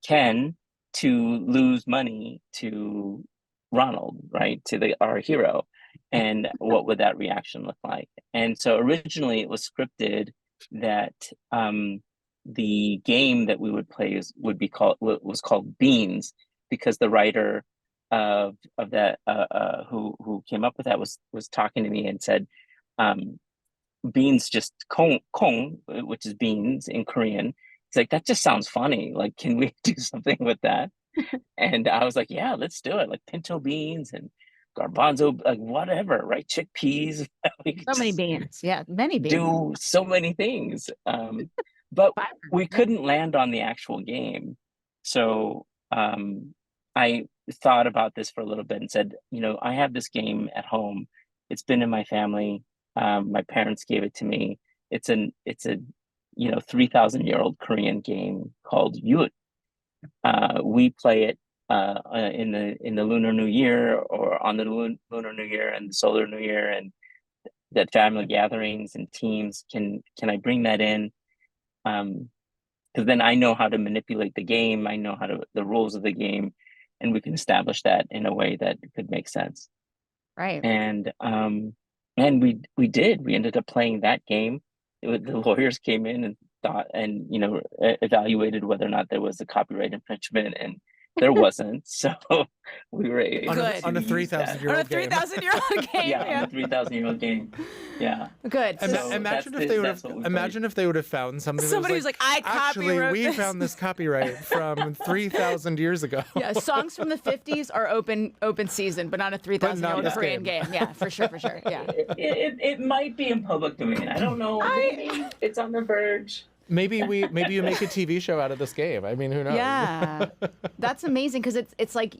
E: Ken to lose money to Ronald, right? To our hero. And what would that reaction look like? And so originally it was scripted that the game that we would play was called Beans, because the writer of that who came up with that was talking to me and said, beans, just kong, which is beans in Korean. He's like, that just sounds funny. Like, can we do something with that? And I was like, yeah, let's do it. Like pinto beans and garbanzo, like whatever, right? Chickpeas.
A: So many beans. Yeah, many beans.
E: Do so many things. But we couldn't land on the actual game. So I thought about this for a little bit and said, I have this game at home. It's been in my family. My parents gave it to me. It's a 3,000-year-old Korean game called Yut. We play it in the Lunar New Year, or on the Lunar New Year and the Solar New Year, and that family gatherings and teams. Can I bring that in? Because then I know how to manipulate the game. I know the rules of the game, and we can establish that in a way that could make sense.
A: Right.
E: And we did. We ended up playing that game. The lawyers came in and thought, and evaluated whether or not there was a copyright infringement, and there wasn't. So we were able
B: on a 3,000-year-old game.
A: On a 3,000-year-old game.
E: Yeah, on a 3,000-year-old game. Yeah.
A: Good. So
B: imagine if they would have found something.
A: Somebody was like, I
B: actually, we
A: this.
B: found this copyright from 3,000 years ago.
A: Yeah, songs from the 50s are open season, but not a 3,000-year-old Korean game. Yeah, for sure. Yeah.
E: It might be in public domain. I don't know. Maybe it's on the verge.
B: Maybe you make a TV show out of this game. I mean, who knows?
A: Yeah, that's amazing because it's like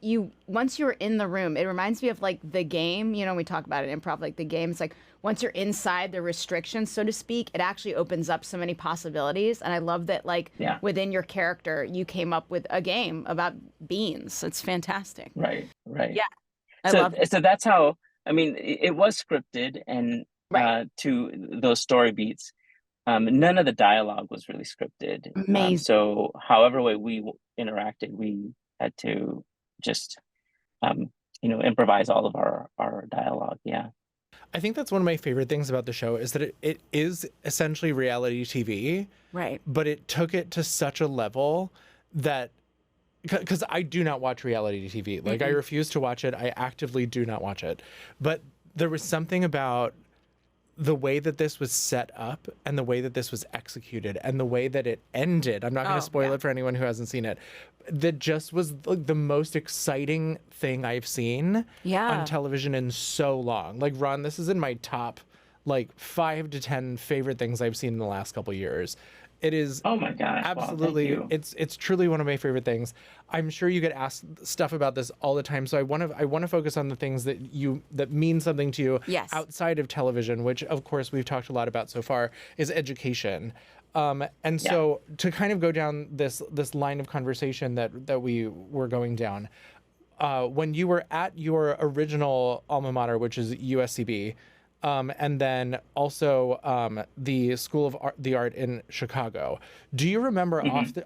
A: once you're in the room, it reminds me of like the game. We talk about it in improv, like the game. It's like once you're inside the restrictions, so to speak, it actually opens up so many possibilities. And I love that, within your character, you came up with a game about beans. It's fantastic.
E: Right.
A: Yeah, I
E: love it. So that's how. I mean, it was scripted, and to those story beats. None of the dialogue was really scripted.
A: Amazing.
E: So however way we interacted, we had to just, improvise all of our dialogue. Yeah.
B: I think that's one of my favorite things about the show is that it is essentially reality TV.
A: Right.
B: But it took it to such a level that, because I do not watch reality TV. Like, I refuse to watch it. I actively do not watch it. But there was something about the way that this was set up and the way that this was executed and the way that it ended. I'm not going to spoil it for anyone who hasn't seen it. That just was like the most exciting thing I've seen on television in so long. Like, Ron, this is in my top 5 to 10 favorite things I've seen in the last couple of years. It is
E: Oh my gosh.
B: absolutely,
E: Wow, thank you.
B: it's truly one of my favorite things. I'm sure you get asked stuff about this all the time, so I want to focus on the things that mean something to you
A: Yes.
B: outside of television, which of course we've talked a lot about so far, is education. And so to kind of go down this line of conversation that we were going down, when you were at your original alma mater, which is USCB, and then also the School of the Art in Chicago, do you remember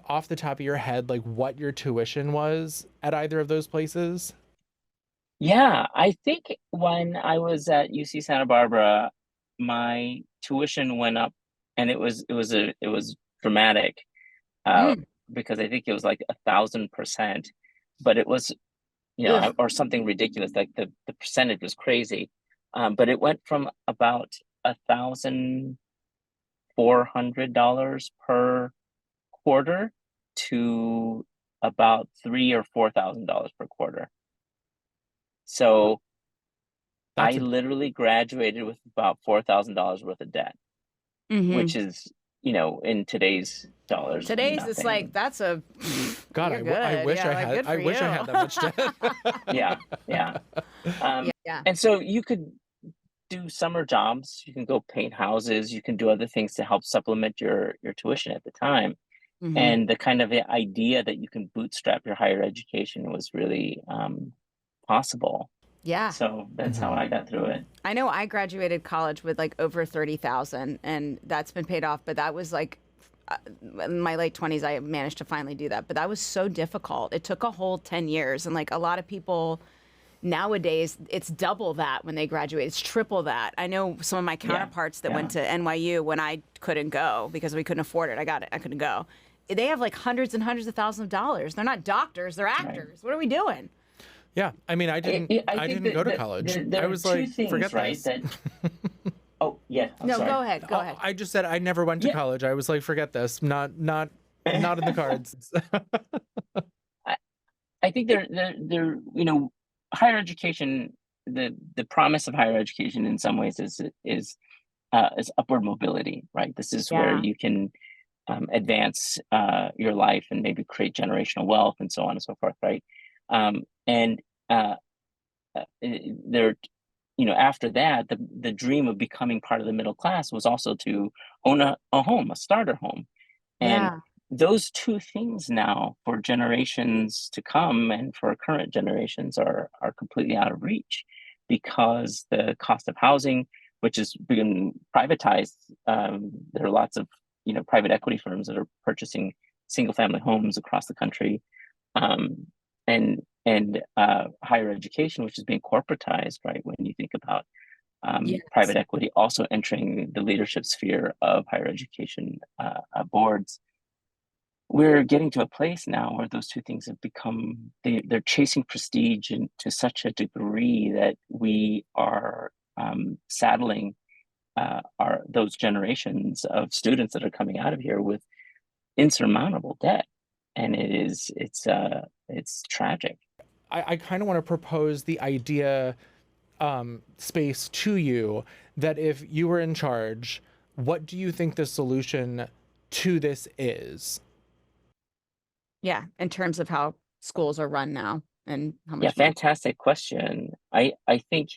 B: off the top of your head, like what your tuition was at either of those places?
E: Yeah, I think when I was at UC Santa Barbara, my tuition went up, and it was dramatic, uh,
A: Mm.
E: because I think it was like 1,000%, but it was,
A: Ugh.
E: or something ridiculous. Like the percentage was crazy, but it went from about $1,400 per quarter to about $3,000 or $4,000 per quarter. So
B: That's
E: I
B: a
E: literally graduated with about $4,000 worth of debt,
A: Hmm.
E: which is, in today's dollars,
A: Today's it's like
E: nothing.
A: that's a
B: God.
A: you're good.
B: I wish
A: Yeah,
B: I
A: like,
B: had.
A: good
B: I
A: for
B: wish I
A: you.
B: had that much debt.
E: Yeah, yeah.
A: Yeah.
E: And so you could do summer jobs, you can go paint houses, you can do other things to help supplement your tuition at the time.
A: Hmm.
E: And the kind of idea that you can bootstrap your higher education was really possible.
A: Yeah.
E: So that's how I got through it.
A: I know I graduated college with like over 30,000 and that's been paid off, but that was like in my late 20s I managed to finally do that, but that was so difficult. It took a whole 10 years and like a lot of people nowadays it's double that when they graduate. It's triple that. I know some of my counterparts that went to NYU when I couldn't go because we couldn't afford it. I couldn't go. They have like hundreds and hundreds of thousands of dollars. They're not doctors, they're actors. What are we doing?
B: Yeah, I mean, I didn't go to college.
E: There
B: I
E: are
B: was
E: two
B: like,
E: things,
B: forget
E: right?
B: this.
E: That I'm
A: No,
E: sorry.
A: go ahead. Go ahead.
B: I just said I never went to
E: Yeah.
B: college. I was like, forget this. Not in the cards.
E: I think higher education. The promise of higher education in some ways is upward mobility, right? This is where
A: Yeah.
E: you can advance your life and maybe create generational wealth and so on and so forth, right? And there, after that, the dream of becoming part of the middle class was also to own a home, a starter home. And
A: Yeah.
E: those two things now for generations to come and for current generations are completely out of reach because the cost of housing, which has been privatized, there are lots of private equity firms that are purchasing single family homes across the country, and higher education, which is being corporatized, right? When you think about
A: Yes.
E: private equity also entering the leadership sphere of higher education boards, we're getting to a place now where those two things have become they're chasing prestige and to such a degree that we are saddling those generations of students that are coming out of here with insurmountable debt, and it's tragic.
B: I kind of want to propose the idea space to you that if you were in charge, what do you think the solution to this is?
A: Yeah. In terms of how schools are run now and how
E: Yeah,
A: much money.
E: fantastic question. I think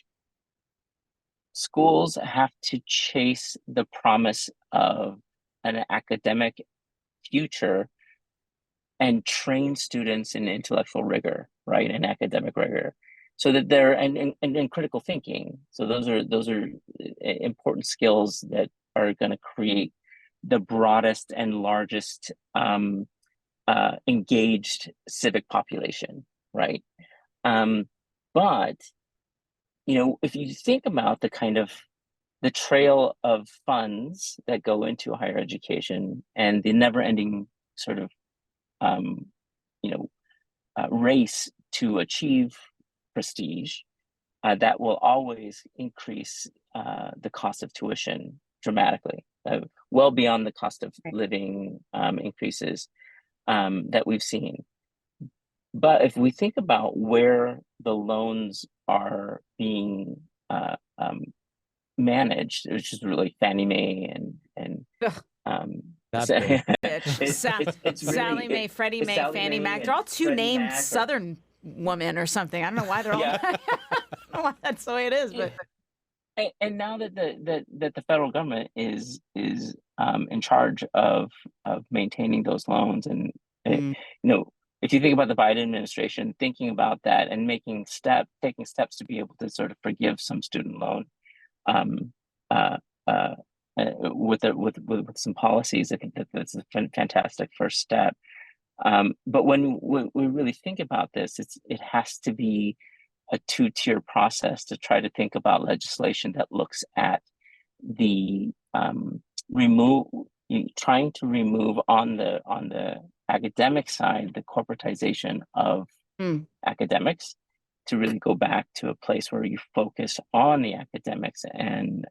E: schools have to chase the promise of an academic future and train students in intellectual rigor, right, and academic rigor, so that they're and critical thinking. So those are important skills that are going to create the broadest and largest engaged civic population, right? But if you think about the trail of funds that go into higher education and the never-ending sort of um, you know race to achieve prestige, that will always increase the cost of tuition dramatically, well beyond the cost of living increases that we've seen. But if we think about where the loans are being managed, which is really Fannie Mae and
A: Ugh.
B: That
E: So-
B: big.
A: Bitch.
E: it's
A: Sally
E: really-
A: Mae, Freddie
E: it's
A: Mae,
E: Sally
A: Fannie
E: Mae
A: Mac.
E: and
A: They're all two
E: Freddie
A: named
E: Mac or-
A: Southern woman or something. I don't know why they're all.
E: Yeah.
A: I don't know why that's the way it is, but
E: And now that the federal government is in charge of maintaining those loans, and you know, if you think about the Biden administration thinking about that and taking steps to be able to sort of forgive some student loan um, uh, uh, with some policies, I think that that's a fantastic first step. But when we really think about this, it has to be a two-tier process to try to think about legislation that looks at the trying to remove on the academic side the corporatization of academics, to really go back to a place where you focus on the academics and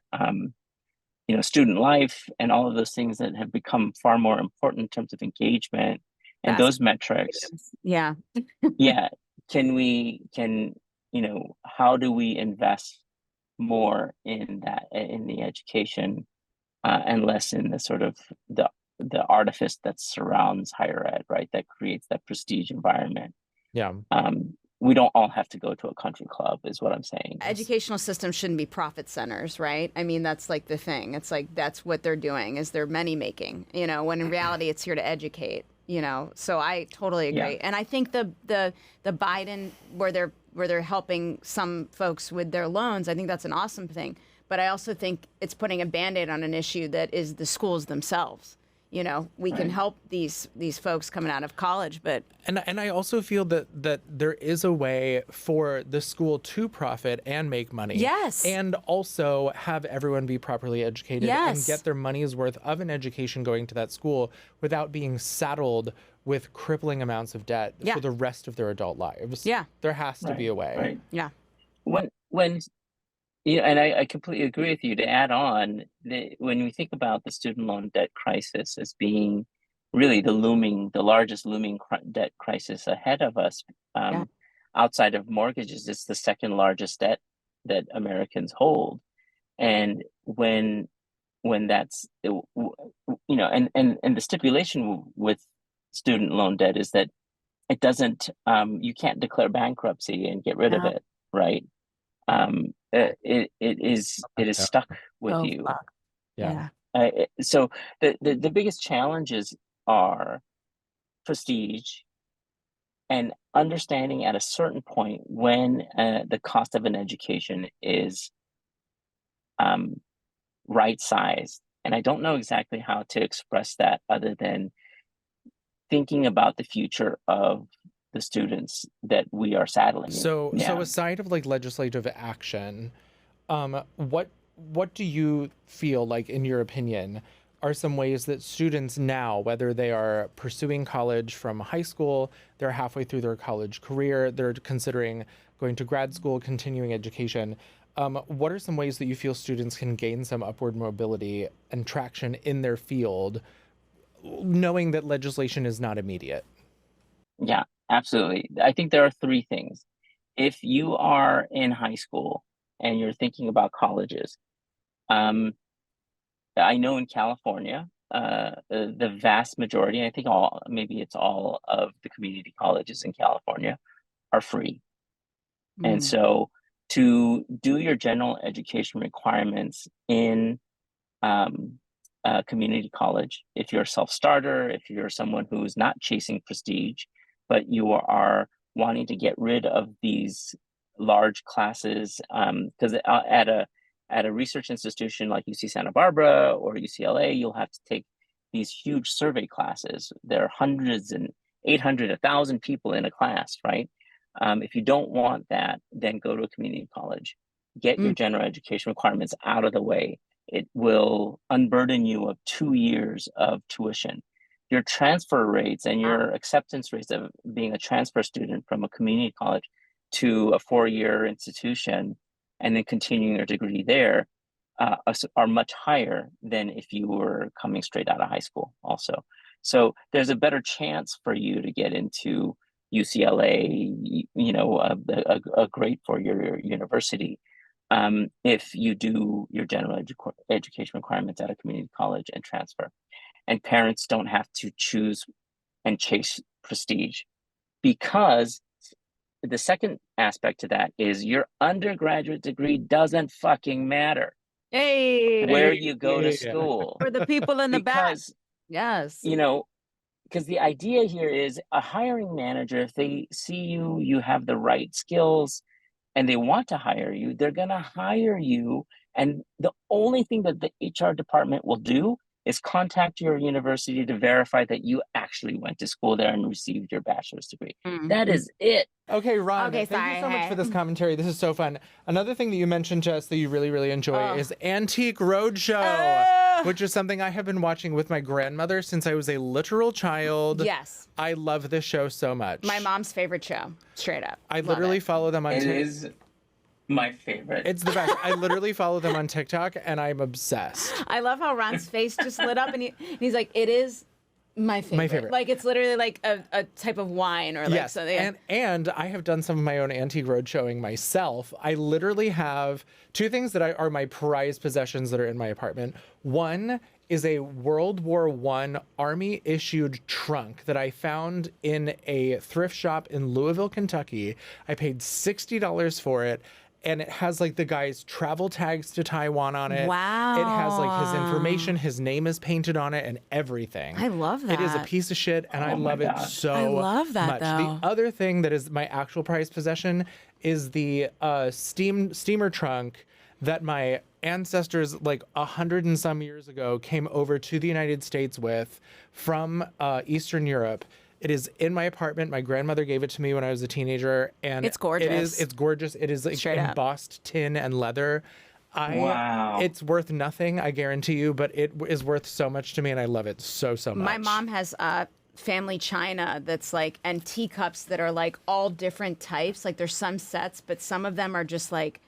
E: you know, student life and all of those things that have become far more important in terms of engagement and those metrics.
A: yeah.
E: Yeah, can you know, how do we invest more in that, in the education, and less in the sort of the artifice that surrounds higher ed, right? That creates that prestige environment.
B: Yeah.
E: We don't all have to go to a country club, is what I'm saying.
A: Educational systems shouldn't be profit centers, right? I mean, that's like the thing. It's like that's what they're doing, is they're money making, you know, when in reality it's here to educate, you know. So I totally agree.
E: Yeah.
A: And I think the Biden, where they're helping some folks with their loans, I think that's an awesome thing. But I also think it's putting a Band-Aid on an issue that is the schools themselves. You know, we can help these folks coming out of college, but
B: And I also feel that there is a way for the school to profit and make money.
A: Yes.
B: And also have everyone be properly educated and
A: Yes.
B: get their money's worth of an education going to that school without being saddled with crippling amounts of debt
A: Yeah.
B: for the rest of their adult lives.
A: Yeah.
B: There has to be a way.
E: Right.
A: yeah.
E: When you know, and I completely agree with you. To add on, when we think about the student loan debt crisis as being really the largest looming debt crisis ahead of us, outside of mortgages, it's the second largest debt that Americans hold. And when that's, you know, and the stipulation with student loan debt is that it doesn't, you can't declare bankruptcy and get rid of it, right? It is stuck with you.
A: Fuck.
B: Yeah.
E: So the biggest challenges are prestige and understanding at a certain point when the cost of an education is right sized. And I don't know exactly how to express that other than thinking about the future of the students that we are saddling.
B: So aside of like legislative action, what do you feel like, in your opinion, are some ways that students now, whether they are pursuing college from high school, they're halfway through their college career, they're considering going to grad school, continuing education, what are some ways that you feel students can gain some upward mobility and traction in their field, knowing that legislation is not immediate?
E: Yeah, absolutely. I think there are three things. If you are in high school and you're thinking about colleges, I know in California, the vast majority, I think maybe it's all of the community colleges in California are free. And so to do your general education requirements in community college, if you're a self-starter, if you're someone who's not chasing prestige, but you are wanting to get rid of these large classes, because at a research institution like UC Santa Barbara or UCLA, you'll have to take these huge survey classes. There are hundreds and 800, 1,000 people in a class, right? If you don't want that, then go to a community college. Get your general education requirements out of the way. It will unburden you of 2 years of tuition. Your transfer rates and your acceptance rates of being a transfer student from a community college to a 4-year institution and then continuing your degree there are much higher than if you were coming straight out of high school also. So there's a better chance for you to get into UCLA, you know, a great 4-year university, if you do your general education requirements at a community college and transfer. and parents don't have to choose and chase prestige. Because the second aspect to that is your undergraduate degree doesn't fucking matter
A: Hey,
E: where you go to school.
A: for the people in the back.
E: Because,
A: Yes.
E: you know, because the idea here is a hiring manager, if they see you have the right skills and they want to hire you, they're going to hire you. And the only thing that the HR department will do is contact your university to verify that you actually went to school there and received your bachelor's degree. That is it.
B: Okay, Ron,
A: Okay,
B: thank you so
A: sorry.
B: much for this commentary. This is so fun. Another thing that you mentioned, Jess, that you really, really enjoy is Antique Roadshow, which is something I have been watching with my grandmother since I was a literal child.
A: Yes.
B: I love this show so much.
A: My mom's favorite show, straight up.
B: I
A: Love
B: literally
A: it.
B: follow them on
E: It
B: TikTok.
E: is my favorite.
B: It's the best. I literally follow them on TikTok, and I'm obsessed.
A: I love how Ron's face just lit up, and he's like, "It is my favorite."
B: My favorite.
A: Like it's literally like a type of wine or like
B: Yes,
A: something.
B: and I have done some of my own antique road showing myself. I literally have two things that are my prized possessions that are in my apartment. One is a World War I Army issued trunk that I found in a thrift shop in Louisville, Kentucky. I paid $60 for it. And it has like the guy's travel tags to Taiwan on it.
A: Wow.
B: It has like his information, his name is painted on it, and everything.
A: I love that.
B: It is a piece of shit, and I love it so
A: I love that,
B: much.
A: though.
B: The other thing that is my actual prized possession is the steamer trunk that my ancestors, like 100 and some years ago, came over to the United States with from Eastern Europe. It is in my apartment. My grandmother gave it to me when I was a teenager, and
A: It's gorgeous.
B: It's gorgeous. It is like
A: Straight up.
B: embossed tin and leather.
E: Wow.
B: It's worth nothing, I guarantee you, but it is worth so much to me, and I love it so much.
A: My mom has family china that's like, and teacups that are like all different types. Like there's some sets, but some of them are just like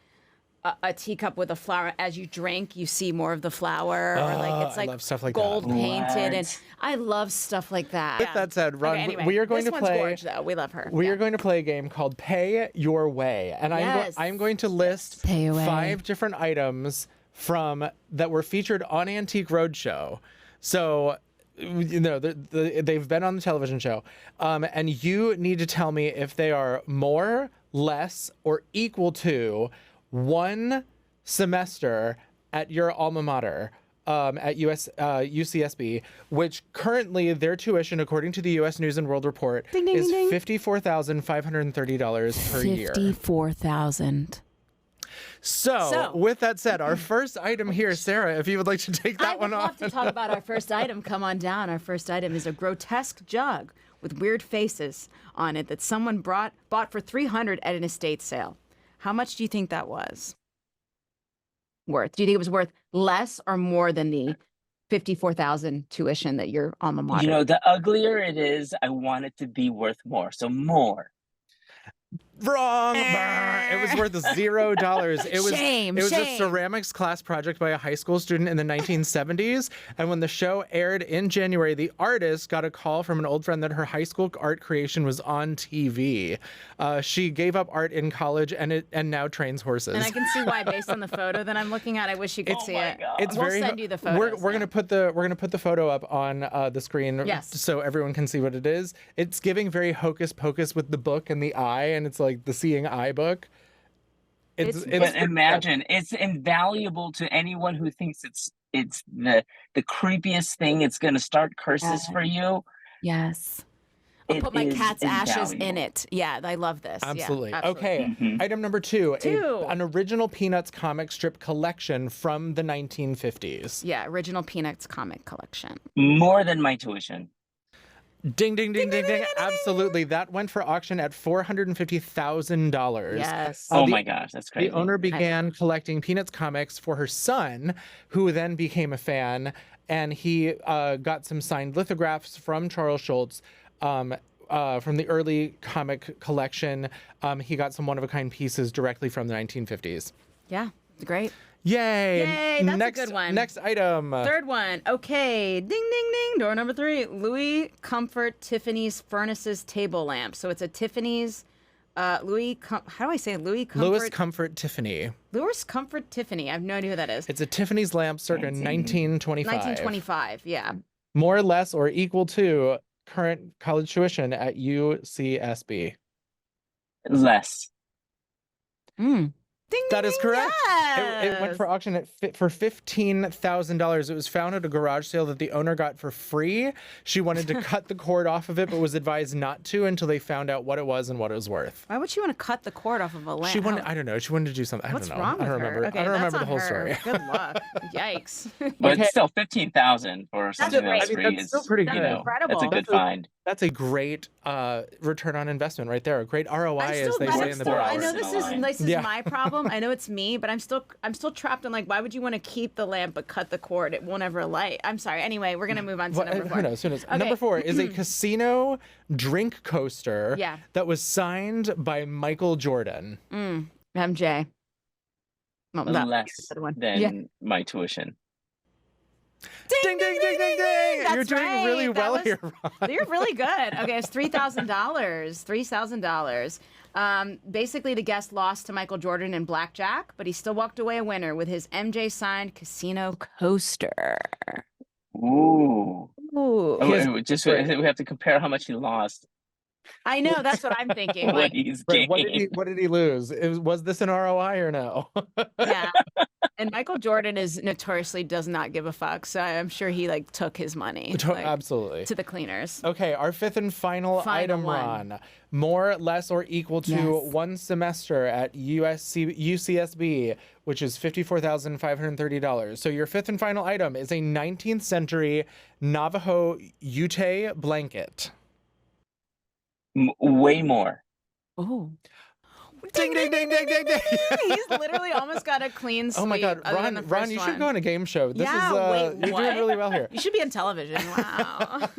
A: a teacup with a flower. As you drink, you see more of the flower, or like it's
B: I
A: like
B: love stuff like
A: gold
B: that.
A: painted, and
E: What?
A: I love stuff like that.
B: With that said, Ron,
A: Okay, anyway,
B: we are going
A: this
B: to
A: one's
B: play.
A: gorge, though. We love her.
B: We
A: Yeah.
B: are going to play a game called Pay Your Way, and
A: Yes.
B: I'm going to list
A: Pay away.
B: 5 different items from that were featured on Antique Roadshow. So, you know, they've been on the television show, and you need to tell me if they are more, less, or equal to one semester at your alma mater. At UCSB, which currently their tuition, according to the U.S. News and World Report,
A: Ding, ding,
B: is
A: ding, ding.
B: $54,530 per year.
A: 54,000.
B: So, with that said, our first item here, Sarah, if you would like to take that
A: I would
B: one
A: love
B: off.
A: to talk about our first item. Come on down. Our first item is a grotesque jug with weird faces on it that someone bought for $300 at an estate sale. How much do you think that was worth? Do you think it was worth less or more than the $54,000 tuition that your alma mater?
E: You know, the uglier it is, I want it to be worth more. So more.
B: Wrong. It was worth $0. It was
A: Shame,
B: It was a
A: shame.
B: ceramics class project by a high school student in the 1970s. And when the show aired in January, the artist got a call from an old friend that her high school art creation was on TV. She gave up art in college and now trains horses.
A: And I can see why, based on the photo that I'm looking at. I wish you could see it.
B: It's
A: we'll
B: very.
A: send you the photos.
B: We're gonna put the photo up on the screen,
A: Yes.
B: so everyone can see what it is. It's giving very hocus pocus with the book and the eye, and it's like the seeing eye book.
E: But imagine, it's invaluable to anyone who thinks it's the creepiest thing. It's going to start curses for you.
A: Yes. I'll
E: It
A: put my
E: is
A: cat's ashes in
E: invaluable.
A: it. Yeah, I love this. Yeah,
B: Absolutely.
A: absolutely.
B: Okay. Item number 2,
A: Two.
B: an original Peanuts comic strip collection from the 1950s.
A: Yeah, original Peanuts comic collection.
E: More than my tuition.
B: Ding, ding, ding, ding, ding. Absolutely. That went for auction at $450,000.
A: Yes.
E: Oh my gosh, that's crazy.
B: The owner began collecting Peanuts comics for her son, who then became a fan, and he got some signed lithographs from Charles Schulz from the early comic collection. He got some one-of-a-kind pieces directly from the 1950s.
A: Yeah, great.
B: Yay!
A: Yay, that's a
B: next,
A: good one.
B: Next item.
A: Third one. Okay. Ding, ding, ding. Door number 3. Louis Comfort Tiffany's Furnaces Table Lamp. So it's a Tiffany's, how do I say it? Louis Comfort?
B: Louis Comfort Tiffany.
A: Louis Comfort Tiffany. I have no idea who that is.
B: It's a Tiffany's lamp circa 1925.
A: 1925, yeah.
B: More, less, or equal to current college tuition at UCSB.
E: Less.
A: Ding,
B: That
A: ding,
B: is
A: ding,
B: correct.
A: Yes.
B: It went for auction for $15,000. It was found at a garage sale that the owner got for free. She wanted to cut the cord off of it, but was advised not to until they found out what it was and what it was worth.
A: Why would she want to cut the cord off of a lamp?
B: She wanted, I don't know. She wanted to do something.
A: What's
B: I don't know.
A: wrong with
B: I don't
A: her?
B: remember.
A: Okay,
B: I don't
A: that's
B: remember the
A: on
B: whole
A: her.
B: story.
A: Good luck. Yikes.
E: But
B: Okay.
E: it's still 15,000 for something
A: great.
E: that's
A: I mean,
E: free.
B: that's still pretty
E: You
B: good.
E: know,
A: Incredible.
E: that's a good find.
B: That's a great return on investment right there. A great ROI, as they say in the
E: glad
B: biz.
E: I'm
A: I know
E: still-
A: this is
B: Yeah.
A: my problem. I know it's me, but I'm still trapped in like, why would you want to keep the lamp but cut the cord? It won't ever light. I'm sorry. Anyway, we're gonna move on to
B: Well,
A: number 4.
B: Who knows? Who knows?
A: Okay.
B: Number 4 is a casino drink coaster
A: Yeah.
B: that was signed by Michael Jordan.
A: MJ. Well, that-
E: Less
A: the one.
E: than
A: Yeah.
E: my tuition.
B: Ding, ding, ding, ding, ding. You're
A: That's
B: doing
A: right.
B: really
A: That
B: well
A: was-
B: here, Ron.
A: You're really good. Okay, it's $3,000. $3,000. Basically, the guest lost to Michael Jordan in blackjack, but he still walked away a winner with his MJ signed casino coaster.
E: Ooh.
A: Ooh.
E: We have to compare how much he lost.
A: I know, that's what I'm thinking.
E: What
A: Like,
E: he's
B: Right,
E: gained.
B: what did he lose? Was this an ROI or no?
A: yeah. And Michael Jordan is notoriously does not give a fuck, so I'm sure he like took his money like,
B: Absolutely.
A: to the cleaners.
B: Okay, our fifth and final item,
A: one.
B: Ron. More, less, or equal to
A: Yes.
B: one semester at UCSB, which is $54,530. So your fifth and final item is a 19th century Navajo Ute blanket.
E: Way more.
A: Oh.
B: Ding, ding, ding, ding, ding, ding.
A: He's literally almost got a clean sweep.
B: Oh my God,
A: other than the
B: Ron,
A: first
B: you
A: one.
B: should go on a game show. This
A: Yeah,
B: is
A: wait,
B: you're
A: what?
B: doing really well here.
A: You should be on television. Wow.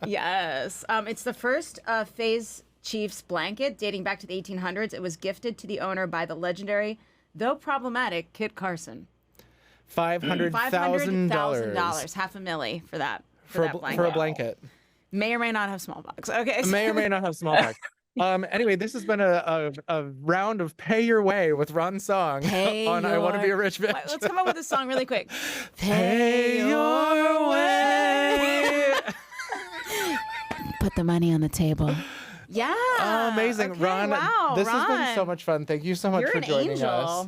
A: Yes. It's the first Phase Chiefs blanket dating back to the 1800s. It was gifted to the owner by the legendary, though problematic, Kit Carson.
B: $500,000
A: $500,000, $500,000 for that.
B: for
A: that
B: a blanket.
A: May or may not have smallpox. Okay.
B: May or may not have smallpox. Anyway, this has been a round of Pay Your Way with Ron Song
A: Pay
B: on I Want to Be a
A: Your-
B: Rich Bitch.
A: Wait, let's come up with a song really quick.
B: Pay your way.
A: Put the money on the table. Yeah.
B: Oh, amazing.
A: Okay,
B: Ron,
A: wow,
B: this has been
A: Ron.
B: so much fun. Thank you so much
A: You're
B: for
A: an
B: joining
A: angel.
B: us.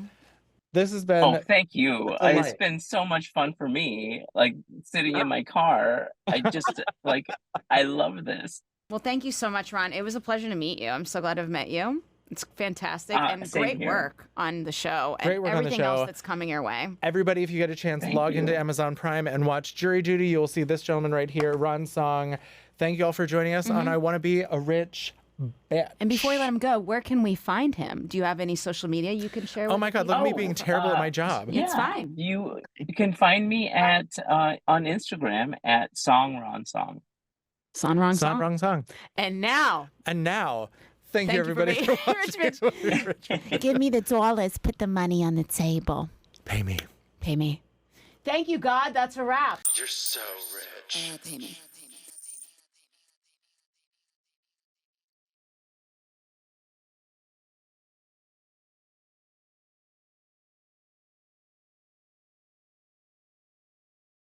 B: This has been
E: Oh, thank you.
B: a delight.
E: It's been so much fun for me. Like sitting in my car. I just like I love this.
A: Well, thank you so much, Ron. It was a pleasure to meet you. I'm so glad I've met you. It's fantastic and
E: same
A: great
E: here.
A: work on the show and
B: Great work on the
A: everything
B: show.
A: else that's coming your way.
B: Everybody, if you get a chance,
E: Thank
B: log
E: you.
B: into Amazon Prime and watch Jury Duty. You'll see this gentleman right here, Ron Song. Thank you all for joining us on I Want to Be a Rich Bitch.
A: And before we let him go, where can we find him? Do you have any social media you can share?
B: Oh
A: with
B: my God, look at me
A: people?
B: being terrible at my job.
A: It's fine.
E: You can find me at on Instagram at Song Ron Song.
A: Son wrong
B: It's not
A: song.
B: wrong song.
A: And now,
B: And now, thank you
A: Thank you for
B: everybody
A: being
B: for watching.
A: Rich Bitch.
B: Rich Bitch.
A: give me the dollars. Put the money on the table.
B: Pay me.
A: Pay me. Thank you, God. That's a wrap.
D: You're so rich.
C: Pay me.